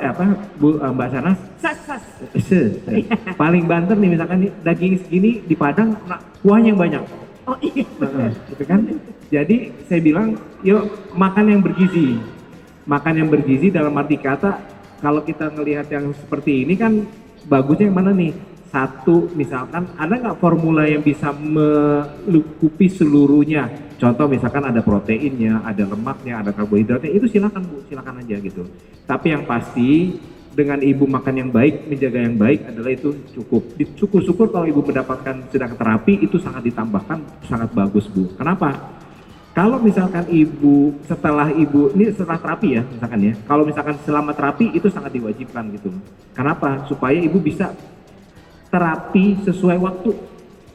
Bu Mbak Sanas, Sas. paling banter nih misalkan nih, daging segini di Padang kuahnya yang banyak. Oh iya. Gitu kan. Jadi saya bilang yuk makan yang bergizi. Makan yang bergizi dalam arti kata kalau kita ngelihat yang seperti ini kan bagusnya yang mana nih? Satu misalkan ada nggak formula yang bisa melengkapi seluruhnya? Contoh misalkan ada proteinnya, ada lemaknya, ada karbohidratnya, itu silakan Bu, silakan aja gitu. Tapi yang pasti dengan ibu makan yang baik, menjaga yang baik adalah itu cukup. Syukur-syukur kalau ibu mendapatkan sedang terapi itu sangat ditambahkan, sangat bagus Bu. Kenapa? Kalau misalkan ibu setelah terapi ya misalkan ya, kalau misalkan selama terapi itu sangat diwajibkan gitu. Kenapa? Supaya ibu bisa terapi sesuai waktu.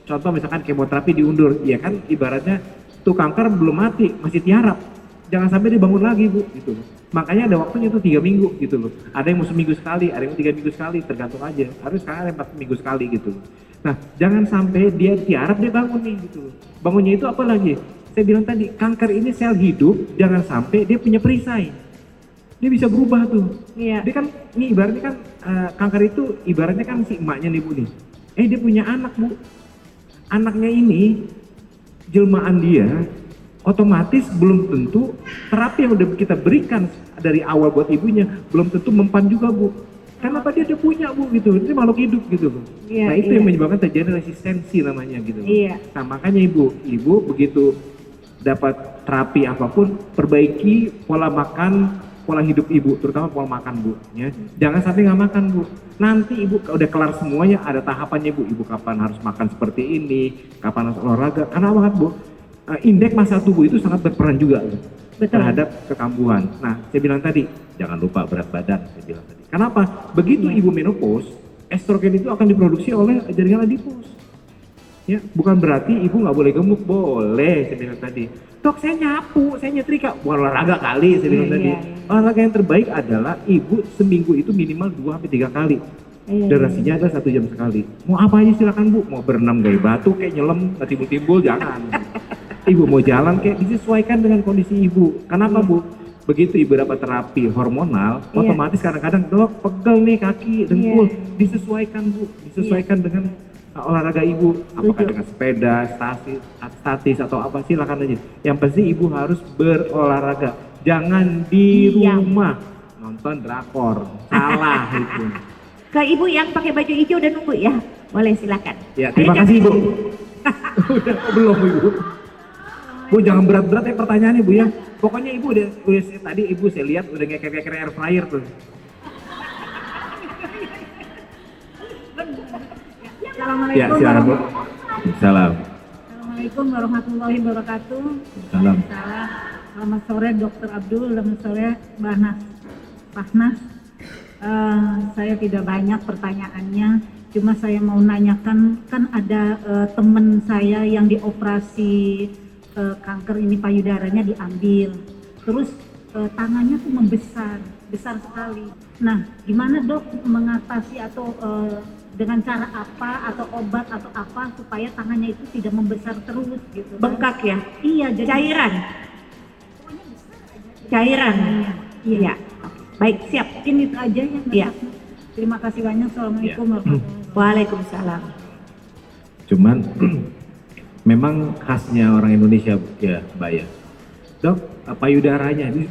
Contoh misalkan kemoterapi diundur, ya kan ibaratnya tuh kanker belum mati, masih tiarap. Jangan sampai dibangun lagi Bu gitu. Makanya ada waktunya tuh 3 minggu gitu loh. Ada yang mau seminggu sekali, ada yang mau 3 minggu sekali, tergantung aja. Harus sekarang ada 4 minggu sekali gitu. Nah, jangan sampai dia tiarap dia bangun nih gitu. Bangunnya itu apa lagi? Saya bilang tadi, kanker ini sel hidup, jangan sampai dia punya perisai. Dia bisa berubah tuh. Iya. Dia kan, ini ibaratnya kan kanker itu ibaratnya kan si emaknya nih Bu nih. Dia punya anak Bu. Anaknya ini, jelmaan dia, otomatis belum tentu terapi yang udah kita berikan dari awal buat ibunya, belum tentu mempan juga Bu. Karena apa dia udah punya Bu gitu, ini makhluk hidup gitu loh. Iya, Nah itu iya. yang menyebabkan terjadi resistensi namanya gitu loh. Iya. Nah makanya ibu begitu dapat terapi apapun, perbaiki pola makan, pola hidup ibu, terutama pola makan Bu. Ya. Jangan sampai nggak makan Bu. Nanti ibu udah kelar semuanya, ada tahapannya Bu. Ibu kapan harus makan seperti ini, kapan harus olahraga. Karena banget Bu, indeks massa tubuh itu sangat berperan juga Bu, terhadap kekambuhan. Nah, saya bilang tadi, jangan lupa berat badan. Saya bilang tadi. Kenapa? Begitu ibu menopause, estrogen itu akan diproduksi oleh jaringan adipos. Ya, bukan berarti ibu nggak boleh gemuk, boleh. Saya bilang tadi, dok saya nyapu, saya nyetrika, bukan olahraga kali. Saya bilang tadi, olahraga yang terbaik adalah ibu seminggu itu minimal 2-3 kali. Durasinya ada 1 jam sekali. Mau apa aja silakan Bu, mau berenang dari batu, kayak nyelam, timbul-timbul, jangan. Ibu mau jalan kayak disesuaikan dengan kondisi ibu. Kenapa Bu? Begitu ibu dapat terapi hormonal, otomatis kadang-kadang dok pegel nih kaki, dengkul, disesuaikan Bu, disesuaikan dengan olahraga ibu, apakah dengan sepeda, statis atau apa silakan aja. Yang pasti ibu harus berolahraga, jangan di rumah nonton drakor, salah itu. Ke ibu yang pakai baju hijau udah nunggu ya, boleh silakan. Ya terima kasih Bu. Udah belum Ibu? Bu jangan berat-berat ya pertanyaannya Bu ya. Pokoknya ibu udah tadi ibu saya lihat udah ngeker-ngeker air fryer tuh. Assalamualaikum. Ya silakan Bu. Salam. Assalamualaikum warahmatullahi wabarakatuh. Salam. Selamat sore Dr. Abdul, selamat sore Pak Nas. Saya tidak banyak pertanyaannya, cuma saya mau nanyakan, kan ada teman saya yang dioperasi kanker ini payudaranya diambil, terus tangannya tuh besar sekali. Nah, gimana dok mengatasi atau dengan cara apa atau obat atau apa supaya tangannya itu tidak membesar terus gitu? Bengkak ya? Iya, jadi Cairan? cairan. Iya. Baik, siap. Mungkin itu aja ya. Iya. Terima kasih banyak. Assalamualaikum warahmatullahi wabarakatuh. Waalaikumsalam. Cuman memang khasnya orang Indonesia Bu, ya Mbak ya. Dok, payudaranya ini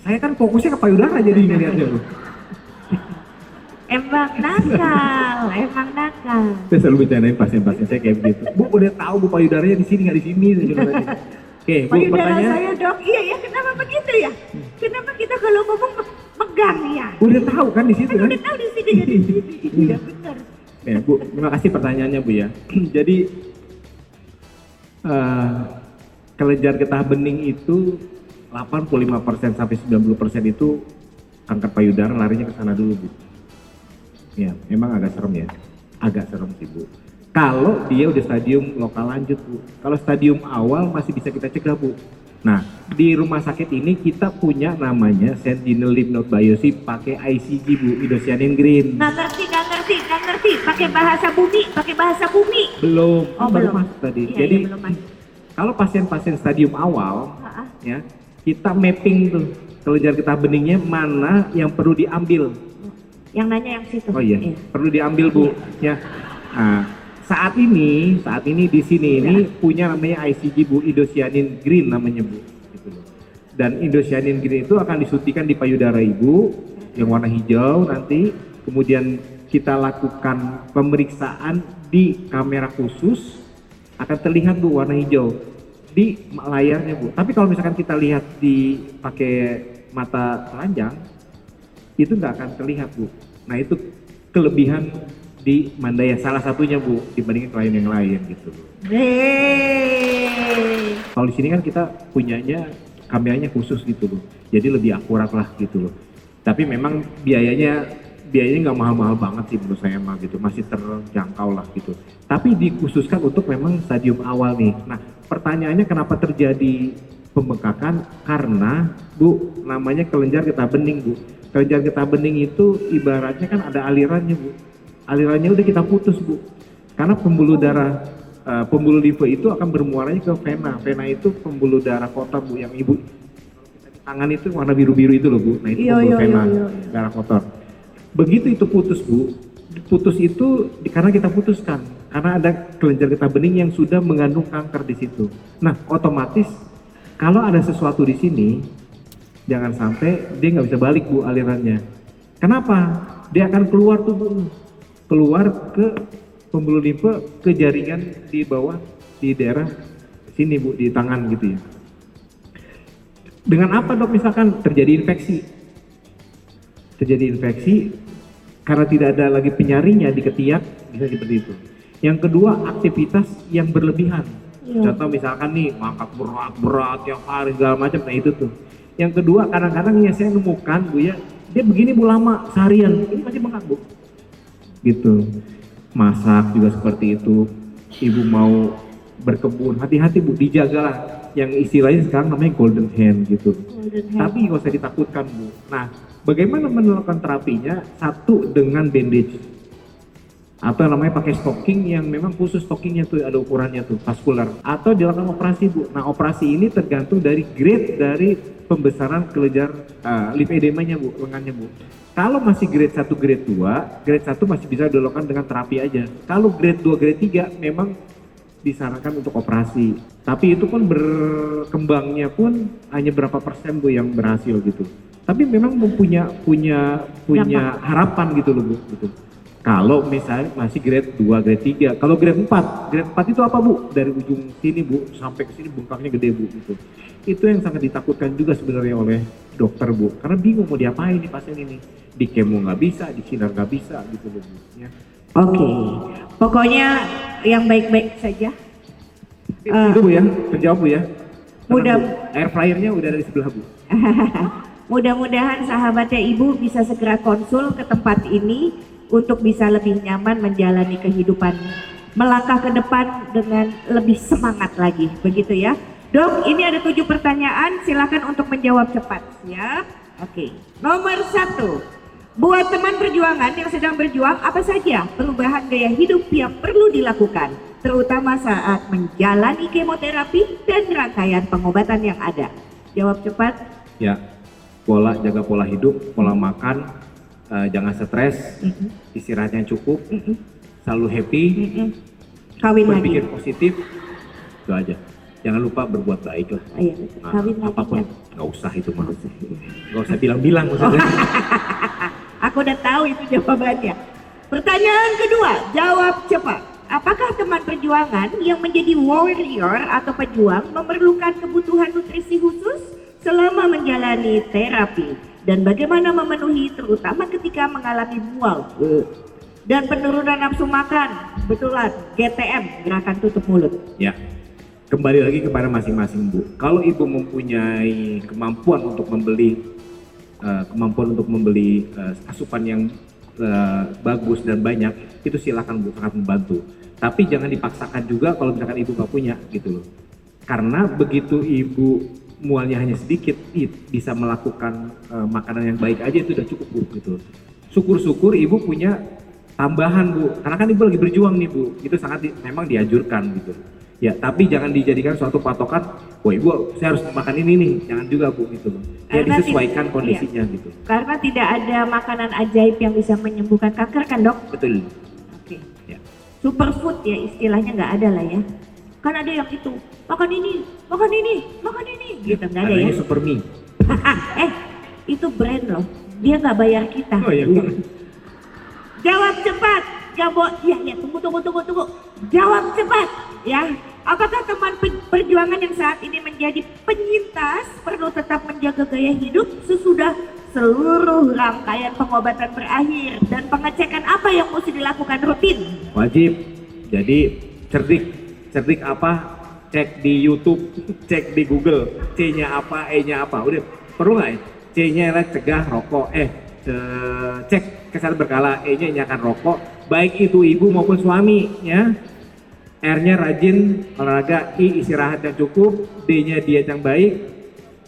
saya kan fokusnya ke payudara jadi ngeliatnya Bu. Emang nakal, emang nakal. Saya selalu bercandain pasien-pasien saya kayak begitu. Bu udah tahu Bu payudaranya di sini nggak di sini. Oke, Bu Payudara pertanyaan. saya dok, iya ya kenapa begitu ya? Kenapa kita kalau ngomong megang ya? Udah tahu kan di situ Kan kan? udah tahu di sini ya di sini. Iya benar. Ya, Bu, terima kasih pertanyaannya Bu ya. Jadi kelenjar getah bening itu 85% sampai 90% itu kanker payudara larinya ke sana dulu Bu. Ya, memang agak serem ya. Agak serem sih Bu. Kalau dia udah stadium lokal lanjut Bu. Kalau stadium awal masih bisa kita cegah Bu. Nah, di rumah sakit ini kita punya namanya sentinel lymph node biopsy pakai ICG Bu, indocyanine green. Nggak ngerti. Pakai bahasa bumi. Belum, Oh, baru belum. masuk tadi. Iya, Jadi iya, belum masuk. kalau pasien-pasien stadium awal, Ah, ah. ya kita mapping tuh kelenjar getah beningnya mana yang perlu diambil. Yang nanya yang situ. Oh iya, perlu diambil Bu. Ya. Nah, saat ini di sini ini punya namanya ICG Bu, indocyanine green namanya Bu. Gitu loh. Dan indocyanine green itu akan disuntikan di payudara ibu yang warna hijau nanti, kemudian kita lakukan pemeriksaan di kamera khusus akan terlihat Bu warna hijau di layarnya Bu. Tapi kalau misalkan kita lihat di pakai mata telanjang itu nggak akan terlihat Bu. Nah itu kelebihan di Mandaya salah satunya Bu dibandingin klien yang lain gitu Bu. Kalau di sini kan kita punyanya kameranya khusus gitu loh, jadi lebih akurat lah gitu loh. Tapi memang biayanya nggak mahal-mahal banget sih menurut saya mah gitu, masih terjangkau lah gitu. Tapi dikhususkan untuk memang stadium awal nih. Nah pertanyaannya kenapa terjadi pembengkakan? Karena Bu namanya kelenjar getah bening Bu. Kelenjar getah bening itu ibaratnya kan ada alirannya Bu. Alirannya udah kita putus Bu. Karena pembuluh darah, pembuluh limfe itu akan bermuaranya ke vena. Vena itu pembuluh darah kotor Bu yang ibu. Kalau kita di tangan itu warna biru-biru itu loh Bu. Nah itu pembuluh vena, darah kotor. Begitu itu putus Bu. Putus itu karena kita putuskan. Karena ada kelenjar getah bening yang sudah mengandung kanker di situ. Nah otomatis kalau ada sesuatu di sini, jangan sampai dia nggak bisa balik Bu alirannya. Kenapa? Dia akan keluar tuh Bu. Keluar ke pembuluh limfe ke jaringan di bawah di daerah sini Bu, di tangan gitu ya. Dengan apa Dok? Misalkan terjadi infeksi. Terjadi infeksi karena tidak ada lagi penyaringnya di ketiak, bisa seperti itu. Yang kedua, aktivitas yang berlebihan. Contoh misalkan nih ngangkat berat tiap hari segala macam, nah itu tuh. Yang kedua, kadang-kadang ya saya nemukan Bu ya, dia begini Bu lama seharian, ini masih bengkak Bu. Gitu. Masak juga seperti itu. Ibu mau berkebun, hati-hati Bu, dijagalah. Yang istilahnya sekarang namanya golden hand gitu. Tapi nggak usah ditakutkan Bu. Nah, bagaimana melakukan terapinya? Satu dengan bandage. Atau namanya pakai stocking yang memang khusus stockingnya tuh ada ukurannya tuh, vaskular. Atau dilakukan operasi Bu. Nah, operasi ini tergantung dari grade dari pembesaran kelenjar lymphedemanya Bu, lengannya Bu. Kalau masih grade 1, grade 2, grade 1 masih bisa dilakukan dengan terapi aja. Kalau grade 2, grade 3 memang disarankan untuk operasi. Tapi itu pun berkembangnya pun hanya berapa persen Bu yang berhasil gitu. Tapi memang punya harapan gitu loh Bu. Gitu. Kalau misalnya masih grade 2, grade 3, kalau grade 4 itu apa Bu? Dari ujung sini Bu sampai ke sini bengkaknya gede Bu gitu. Itu yang sangat ditakutkan juga sebenarnya oleh dokter Bu. Karena bingung mau diapain nih pasien ini. Di kemo nggak bisa, di sinar nggak bisa gitu loh Bu. Ya. Oke, pokoknya yang baik-baik saja. Itu Bu ya, terjawab Bu ya. Mudah. Bu, air fryernya udah dari sebelah Bu. Mudah-mudahan sahabatnya Ibu bisa segera konsul ke tempat ini untuk bisa lebih nyaman menjalani kehidupan, melangkah ke depan dengan lebih semangat lagi, begitu ya. Dok, ini ada 7 pertanyaan, silakan untuk menjawab cepat. Siap? Oke. Nomor 1. Buat teman perjuangan yang sedang berjuang, apa saja perubahan gaya hidup yang perlu dilakukan, terutama saat menjalani kemoterapi dan rangkaian pengobatan yang ada? Jawab cepat. Ya, jaga pola hidup, pola makan, jangan stres, istirahat yang cukup, selalu happy, Kawin lagi. berpikir positif, itu aja. Jangan lupa berbuat baik lah. Iya, betul. Nah, Kawin lagi. apapun, Kan? nggak usah itu mah. Nggak usah bilang-bilang maksudnya. Aku udah tahu itu jawabannya. Pertanyaan kedua, jawab cepat. Apakah teman perjuangan yang menjadi warrior atau pejuang memerlukan kebutuhan nutrisi khusus selama menjalani terapi? Dan bagaimana memenuhi terutama ketika mengalami mual dan penurunan nafsu makan? Betulan, GTM, gerakan tutup mulut. Ya, kembali lagi kepada masing-masing Bu. Kalau Ibu mempunyai kemampuan untuk membeli asupan yang bagus dan banyak, itu silakan Bu, sangat membantu. Tapi jangan dipaksakan juga kalau misalkan Ibu nggak punya gitu loh. Karena begitu Ibu mualnya hanya sedikit, bisa melakukan makanan yang baik aja itu udah cukup Bu gitu. Syukur-syukur Ibu punya tambahan Bu, karena kan Ibu lagi berjuang nih Bu, itu sangat memang dianjurkan gitu. Ya, tapi jangan dijadikan suatu patokan, wah Ibu saya harus makan ini nih, jangan juga Bu gitu loh. Ya Karena disesuaikan kondisinya iya. gitu. Karena tidak ada makanan ajaib yang bisa menyembuhkan kanker kan Dok? Betul. Oke. Ya. Superfood ya istilahnya nggak ada lah ya. Kan ada yang itu, makan ini, gitu nggak ada ya. Adanya super mie. Itu brand loh, dia nggak bayar kita. Oh iya. Jawab cepat, ya tunggu. Jawab cepat ya. Apakah teman perjuangan yang saat ini menjadi penyintas perlu tetap menjaga gaya hidup sesudah seluruh rangkaian pengobatan berakhir dan pengecekan apa yang mesti dilakukan rutin? Wajib. Jadi cerdik apa? Cek di YouTube, cek di Google. C-nya apa, E-nya apa. Udah perlu nggak ya? C-nya adalah cegah rokok. Cek kesehatan berkala. E-nya inyakan rokok. Baik itu ibu maupun suami ya. R-nya rajin olahraga, I istirahat yang cukup, D-nya diet yang baik,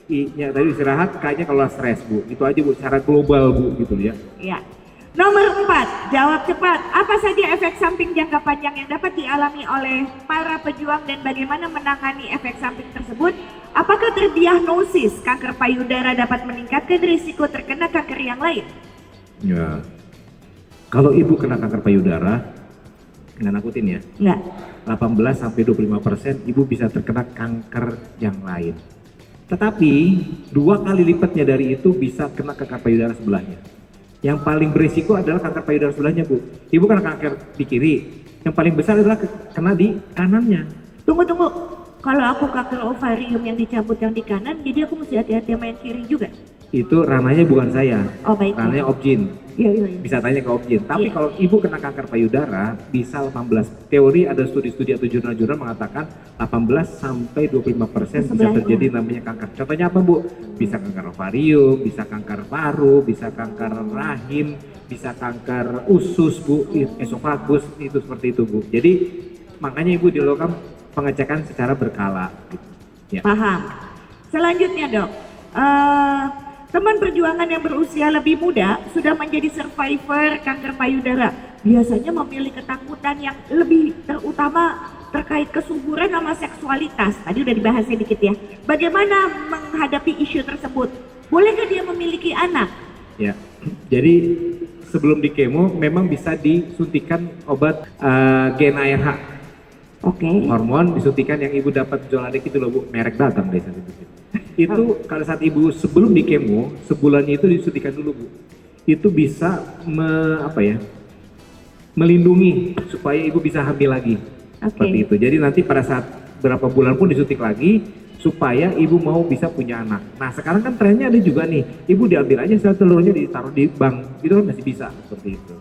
I-nya tadi istirahat, K-nya kalau stres Bu. Itu aja Bu, secara global Bu gitu ya. Ya. Nomor 4, jawab cepat. Apa saja efek samping jangka panjang yang dapat dialami oleh para pejuang dan bagaimana menangani efek samping tersebut? Apakah terdiagnosis kanker payudara dapat meningkatkan risiko terkena kanker yang lain? Ya. Kalau ibu kena kanker payudara, nggak nakutin ya. Enggak. 18-25% ibu bisa terkena kanker yang lain. Tetapi 2 kali lipatnya dari itu bisa kena kanker payudara sebelahnya. Yang paling berisiko adalah kanker payudara sebelahnya Bu. Ibu kena kanker di kiri, yang paling besar adalah kena di kanannya. Tunggu. Kalau aku kanker ovarium yang dicabut yang di kanan, jadi aku mesti hati-hati sama yang kiri juga. Itu ranahnya bukan saya, Oh baik. ranahnya Objin. Iya. Bisa tanya ke Objin. Tapi Iya. kalau ibu kena kanker payudara, bisa 18. Teori ada studi-studi atau jurnal-jurnal mengatakan 18-25% bisa Sebelahnya. terjadi namanya kanker. Contohnya apa Bu? Bisa kanker ovarium, bisa kanker paru, bisa kanker rahim, bisa kanker usus Bu, esofagus, itu seperti itu Bu. Jadi makanya ibu dilakukan pengecekan secara berkala. Gitu. Ya. Paham. Selanjutnya Dok, teman perjuangan yang berusia lebih muda sudah menjadi survivor kanker payudara. Biasanya memiliki ketakutan yang lebih terutama terkait kesuburan sama seksualitas. Tadi udah dibahas sedikit ya. Bagaimana menghadapi isu tersebut? Bolehkah dia memiliki anak? Ya, jadi sebelum di kemo memang bisa disuntikan obat gen ARH. Oke. Hormon disuntikan yang ibu dapat Zoladex itu loh Bu, merek dagang deh saat itu. Itu kalau saat ibu sebelum di kemo, sebulan itu disuntikan dulu Bu. Itu bisa melindungi supaya ibu bisa hamil lagi. Seperti itu. Jadi nanti pada saat berapa bulan pun disuntik lagi supaya ibu mau bisa punya anak. Nah sekarang kan trennya ada juga nih, ibu diambil aja sel telurnya ditaruh di bank, itu kan masih bisa seperti itu.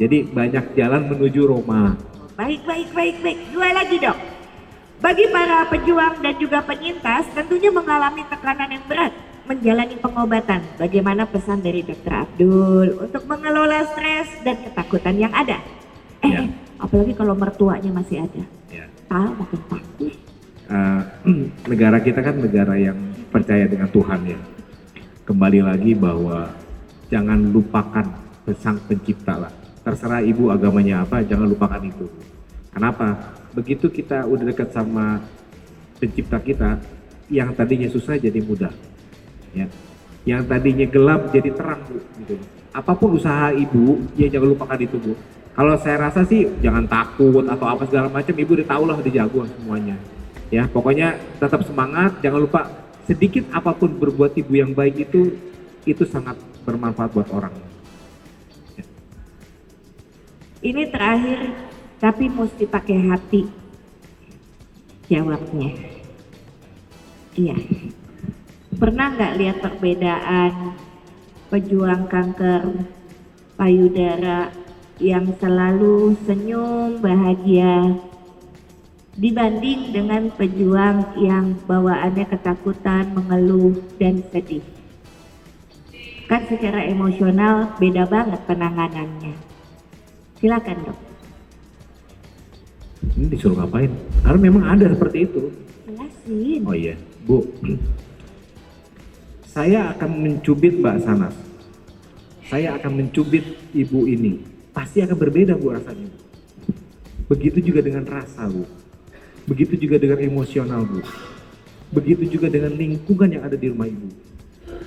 Jadi banyak jalan menuju Roma. Baik. Dua lagi Dok. Bagi para pejuang dan juga penyintas tentunya mengalami tekanan yang berat menjalani pengobatan. Bagaimana pesan dari Dr. Abdul untuk mengelola stres dan ketakutan yang ada? Ya. Apalagi kalau mertuanya masih ada. Ya. Makin takut. Negara kita kan negara yang percaya dengan Tuhan ya. Kembali lagi bahwa jangan lupakan Sang Pencipta lah. Terserah ibu agamanya apa, jangan lupakan itu. Kenapa? Begitu kita udah dekat sama Pencipta kita, yang tadinya susah jadi mudah. Ya. Yang tadinya gelap jadi terang Bu, gitu. Apapun usaha ibu, ya jangan lupakan itu Bu. Kalau saya rasa sih jangan takut atau apa segala macam, ibu udah tahu lah, udah jago semuanya. Ya, pokoknya tetap semangat, jangan lupa sedikit apapun berbuat ibu yang baik itu sangat bermanfaat buat orang. Ya. Ini terakhir, tapi mesti pakai hati jawabnya. Iya. Pernah nggak lihat perbedaan pejuang kanker payudara yang selalu senyum bahagia dibanding dengan pejuang yang bawaannya ketakutan, mengeluh, dan sedih? Kan secara emosional beda banget penanganannya. Silakan Dok. Ini disuruh ngapain? Karena memang ada seperti itu. Jelasin. Oh iya, Bu. Saya akan mencubit Mbak Sanas. Saya akan mencubit ibu ini. Pasti akan berbeda Bu rasanya. Begitu juga dengan rasa Bu. Begitu juga dengan emosional Bu. Begitu juga dengan lingkungan yang ada di rumah ibu.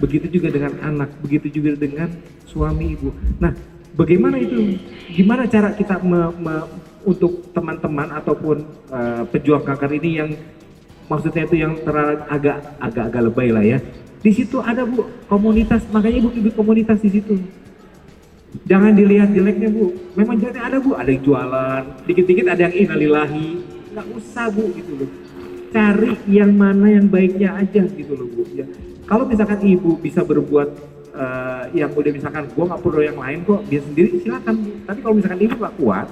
Begitu juga dengan anak. Begitu juga dengan suami ibu. Nah, bagaimana itu? Gimana cara kita untuk teman-teman ataupun pejuang kanker ini yang maksudnya itu yang agak lebay lah ya. Di situ ada Bu komunitas, makanya ibu bikin komunitas di situ. Jangan dilihat jeleknya Bu, memang jeleknya ada Bu, ada yang jualan, dikit-dikit ada yang innalillahi, nggak usah Bu gitu loh. Cari yang mana yang baiknya aja gitu loh Bu. Ya. Kalau misalkan ibu bisa berbuat yang udah misalkan gua nggak perlu yang lain kok, dia sendiri silakan Bu. Tapi kalau misalkan ibu nggak kuat,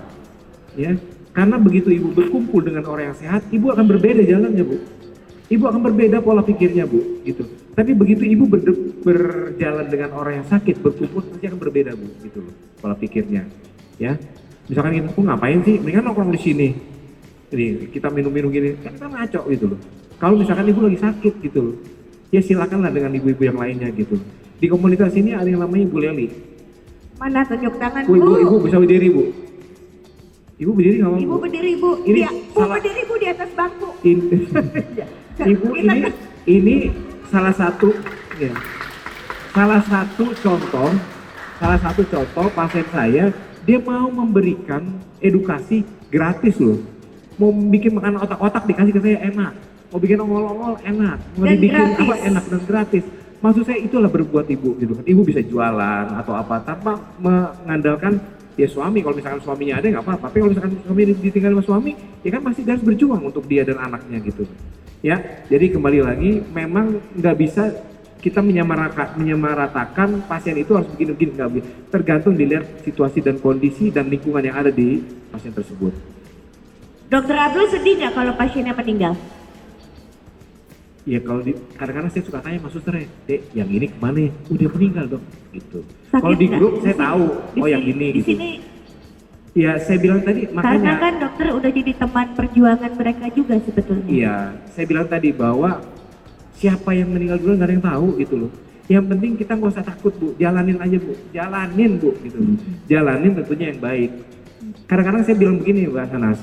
ya karena begitu ibu berkumpul dengan orang yang sehat, ibu akan berbeda jalannya Bu. Ibu akan berbeda pola pikirnya Bu, gitu. Tapi begitu ibu berjalan dengan orang yang sakit, berkumpul pasti akan berbeda Bu, gitu loh, pola pikirnya. Ya, misalkan kita ngapain sih? Mendingan nongkrong di sini. Ini kita minum-minum gini, kan kita ngaco gitu loh. Kalau misalkan ibu lagi sakit gitu loh, ya silakanlah dengan ibu-ibu yang lainnya gitu. Di komunitas ini ada yang namanya Ibu Leli. Mana tunjuk tangan Bu, Bu? ibu bisa berdiri Bu. Ibu berdiri nggak mau? Ibu berdiri Bu. Ini Iya, Bu salah- berdiri Bu di atas bangku. Ibu ini salah satu ya, salah satu contoh pasien saya, dia mau memberikan edukasi gratis loh. Mau bikin makanan otak-otak dikasih ke saya enak, mau bikin ongol-ongol enak, mau Dan dibikin gratis. apa enak dan gratis. Maksud saya itulah berbuat ibu gitu kan. Ibu bisa jualan atau apa tanpa mengandalkan ya suami. Kalau misalkan suaminya ada nggak apa-apa, tapi kalau misalkan suami ditinggal sama suami, ya kan masih harus berjuang untuk dia dan anaknya gitu. Ya, jadi kembali lagi, memang nggak bisa kita menyamaratakan pasien itu harus begini-begini, nggak bisa. Tergantung dilihat situasi dan kondisi dan lingkungan yang ada di pasien tersebut. Dokter Abdul sedih nggak kalau pasiennya meninggal? Ya kalau kadang-kadang saya suka tanya sama susternya, Dek, yang ini kemana ya? Udah meninggal Dok, gitu. Sakit Kalau di nggak? grup Di saya sini- tahu, di oh yang sini- ini Di gitu. sini, Ya saya bilang tadi, karena makanya kan dokter udah jadi teman perjuangan mereka juga sebetulnya. iya, saya bilang tadi bahwa siapa yang meninggal duluan nggak ada yang tahu gitu loh. Yang penting kita nggak usah takut Bu, jalanin aja Bu, jalanin Bu gitu. Jalanin tentunya yang baik. Kadang-kadang saya bilang begini Mbak Sanas,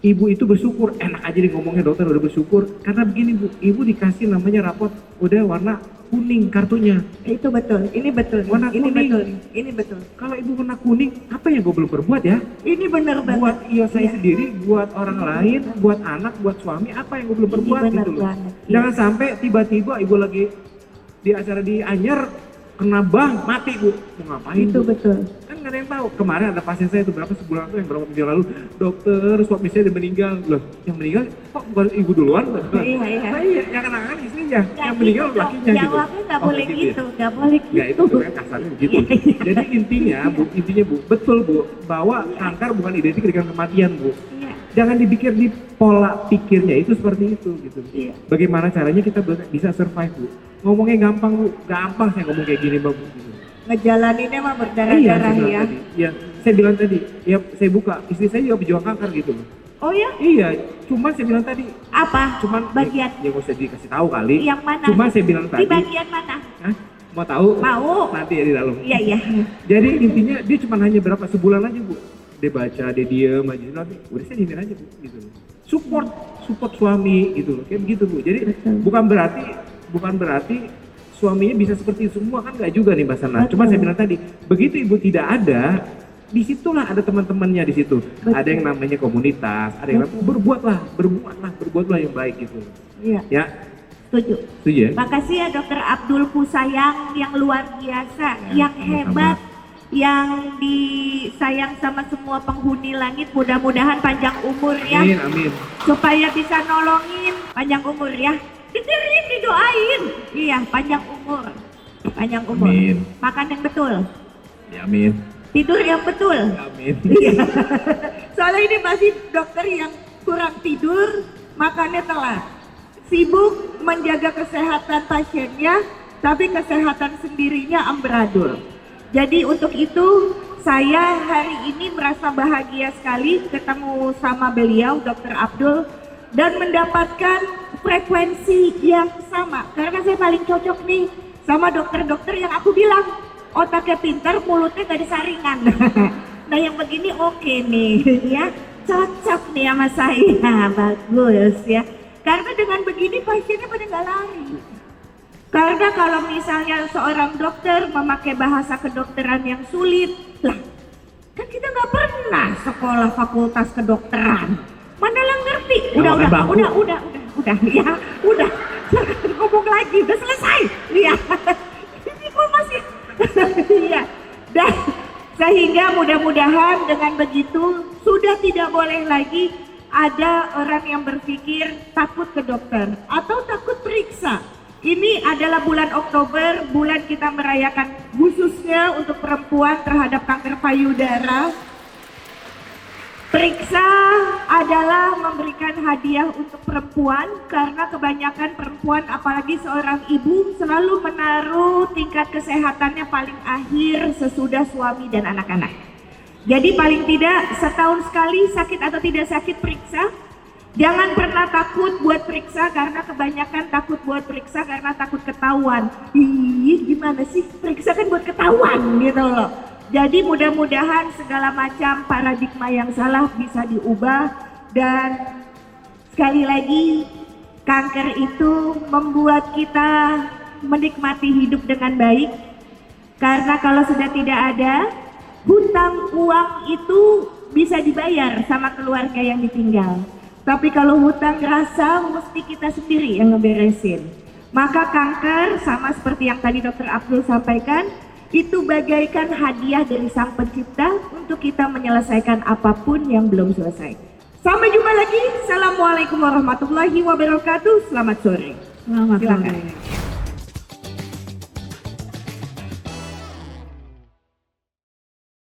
ibu itu bersyukur, enak aja nih ngomongnya dokter udah bersyukur. Karena begini Bu, ibu dikasih namanya rapot udah warna kuning kartunya. Itu betul, ini betul, Warna ini kuning. betul, ini betul. Kalau ibu warna kuning, apa yang gue belum berbuat ya? Ini benar banget. Buat saya Iya. sendiri, buat orang lain, buat anak, buat suami, apa yang gue belum Ini berbuat benar gitu loh. banget, iya. Jangan sampai tiba-tiba ibu lagi di acara di Anyer, kena bang, mati Bu. Mau ngapain Itu Bu? betul. Kan nggak ada yang tahu. Kemarin ada pasien saya itu sebulan lalu, dokter suami saya udah meninggal. Loh, yang meninggal kok bukan ibu duluan? Iya, iya. Nah, iya, yang kena kan istrinya, Nggak yang meninggal gitu, Dok. lakinya gitu. Jawabnya nggak Oh, boleh ya? gitu, nggak boleh gitu. Ya itu sebenarnya kasarnya begitu. Jadi intinya Bu, betul Bu, bahwa kanker bukan identik dengan kematian Bu. Iya. Jangan dipikir di pola pikirnya itu seperti itu gitu. Iya. Bagaimana caranya kita bisa survive Bu? Ngomongnya gampang Bu, gampang saya ngomong kayak gini Bu. Gitu. Ngejalaninnya mah Iya, berdarah-darah saya bilang ya. tadi. Iya, saya bilang tadi, ya saya buka, istri saya juga pejuang kanker gitu loh. Oh ya? Iya, cuma saya bilang tadi, Apa? cuman Bagian ya nggak usah dikasih tahu kali. yang mana? Cuma saya bilang Di tadi, bagian mana? Hah? Mau tahu? Mau. Nanti ya di dalam. Iya, iya. Jadi intinya dia cuma hanya berapa sebulan aja Bu. Dia baca, dia diem aja, nanti udah saya diemin aja Bu, gitu loh. Support suami gitu loh, kayak begitu Bu. Jadi Betul. bukan berarti suaminya bisa seperti itu semua, kan nggak juga nih Mbak Sana. Cuma saya bilang tadi, begitu ibu tidak ada, disitulah ada teman-temannya di situ. Ada yang namanya komunitas, ada yang namanya berbuatlah yang baik gitu. Iya. Ya, Setuju. setuju ya? Makasih ya Dokter Abdul Pusayang yang luar biasa, yang sama-sama. hebat, yang disayang sama semua penghuni langit. Mudah-mudahan panjang umur ya, Amin, amin. supaya bisa nolongin, panjang umur ya. Dikirim, didoain. Iya, panjang umur. Panjang umur. Amin. Makan yang betul, Ya, amin. tidur yang betul. Amin. Iya. Soalnya ini masih dokter yang kurang tidur, makannya telat. Sibuk menjaga kesehatan pasiennya, tapi kesehatan sendirinya amburadul. Jadi untuk itu saya hari ini merasa bahagia sekali ketemu sama beliau, Dr. Abdul, dan mendapatkan frekuensi yang sama. Karena saya paling cocok nih sama dokter-dokter yang aku bilang otaknya pintar, mulutnya gak disaringan. Nah yang begini oke nih ya, cocok nih sama saya, bagus ya. Karena dengan begini pasiennya pada nggak lari. Karena kalau misalnya seorang dokter memakai bahasa kedokteran yang sulit, lah kan kita nggak pernah sekolah fakultas kedokteran. Mana lah ngerti? Udah, ya, udah. Jangan ngomong lagi, udah selesai. Iya. Ini kok masih, iya. Dan sehingga mudah-mudahan dengan begitu sudah tidak boleh lagi ada orang yang berpikir takut ke dokter atau takut periksa. Ini adalah bulan Oktober, bulan kita merayakan khususnya untuk perempuan terhadap kanker payudara. Periksa adalah memberikan hadiah untuk perempuan karena kebanyakan perempuan apalagi seorang ibu selalu menaruh tingkat kesehatannya paling akhir sesudah suami dan anak-anak. Jadi paling tidak setahun sekali sakit atau tidak sakit periksa. Jangan pernah takut buat periksa karena kebanyakan takut buat periksa karena takut ketahuan. Ih gimana sih periksa kan buat ketahuan gitu loh. Jadi mudah-mudahan segala macam paradigma yang salah bisa diubah. Dan sekali lagi kanker itu membuat kita menikmati hidup dengan baik. Karena kalau sudah tidak ada hutang uang itu bisa dibayar sama keluarga yang ditinggal. Tapi kalau hutang rasa mesti kita sendiri yang ngeberesin. Maka kanker sama seperti yang tadi Dr. Abdul sampaikan, itu bagaikan hadiah dari Sang Pencipta untuk kita menyelesaikan apapun yang belum selesai. Sampai jumpa lagi. Assalamualaikum warahmatullahi wabarakatuh. Selamat sore. Selamat Silakan. sore.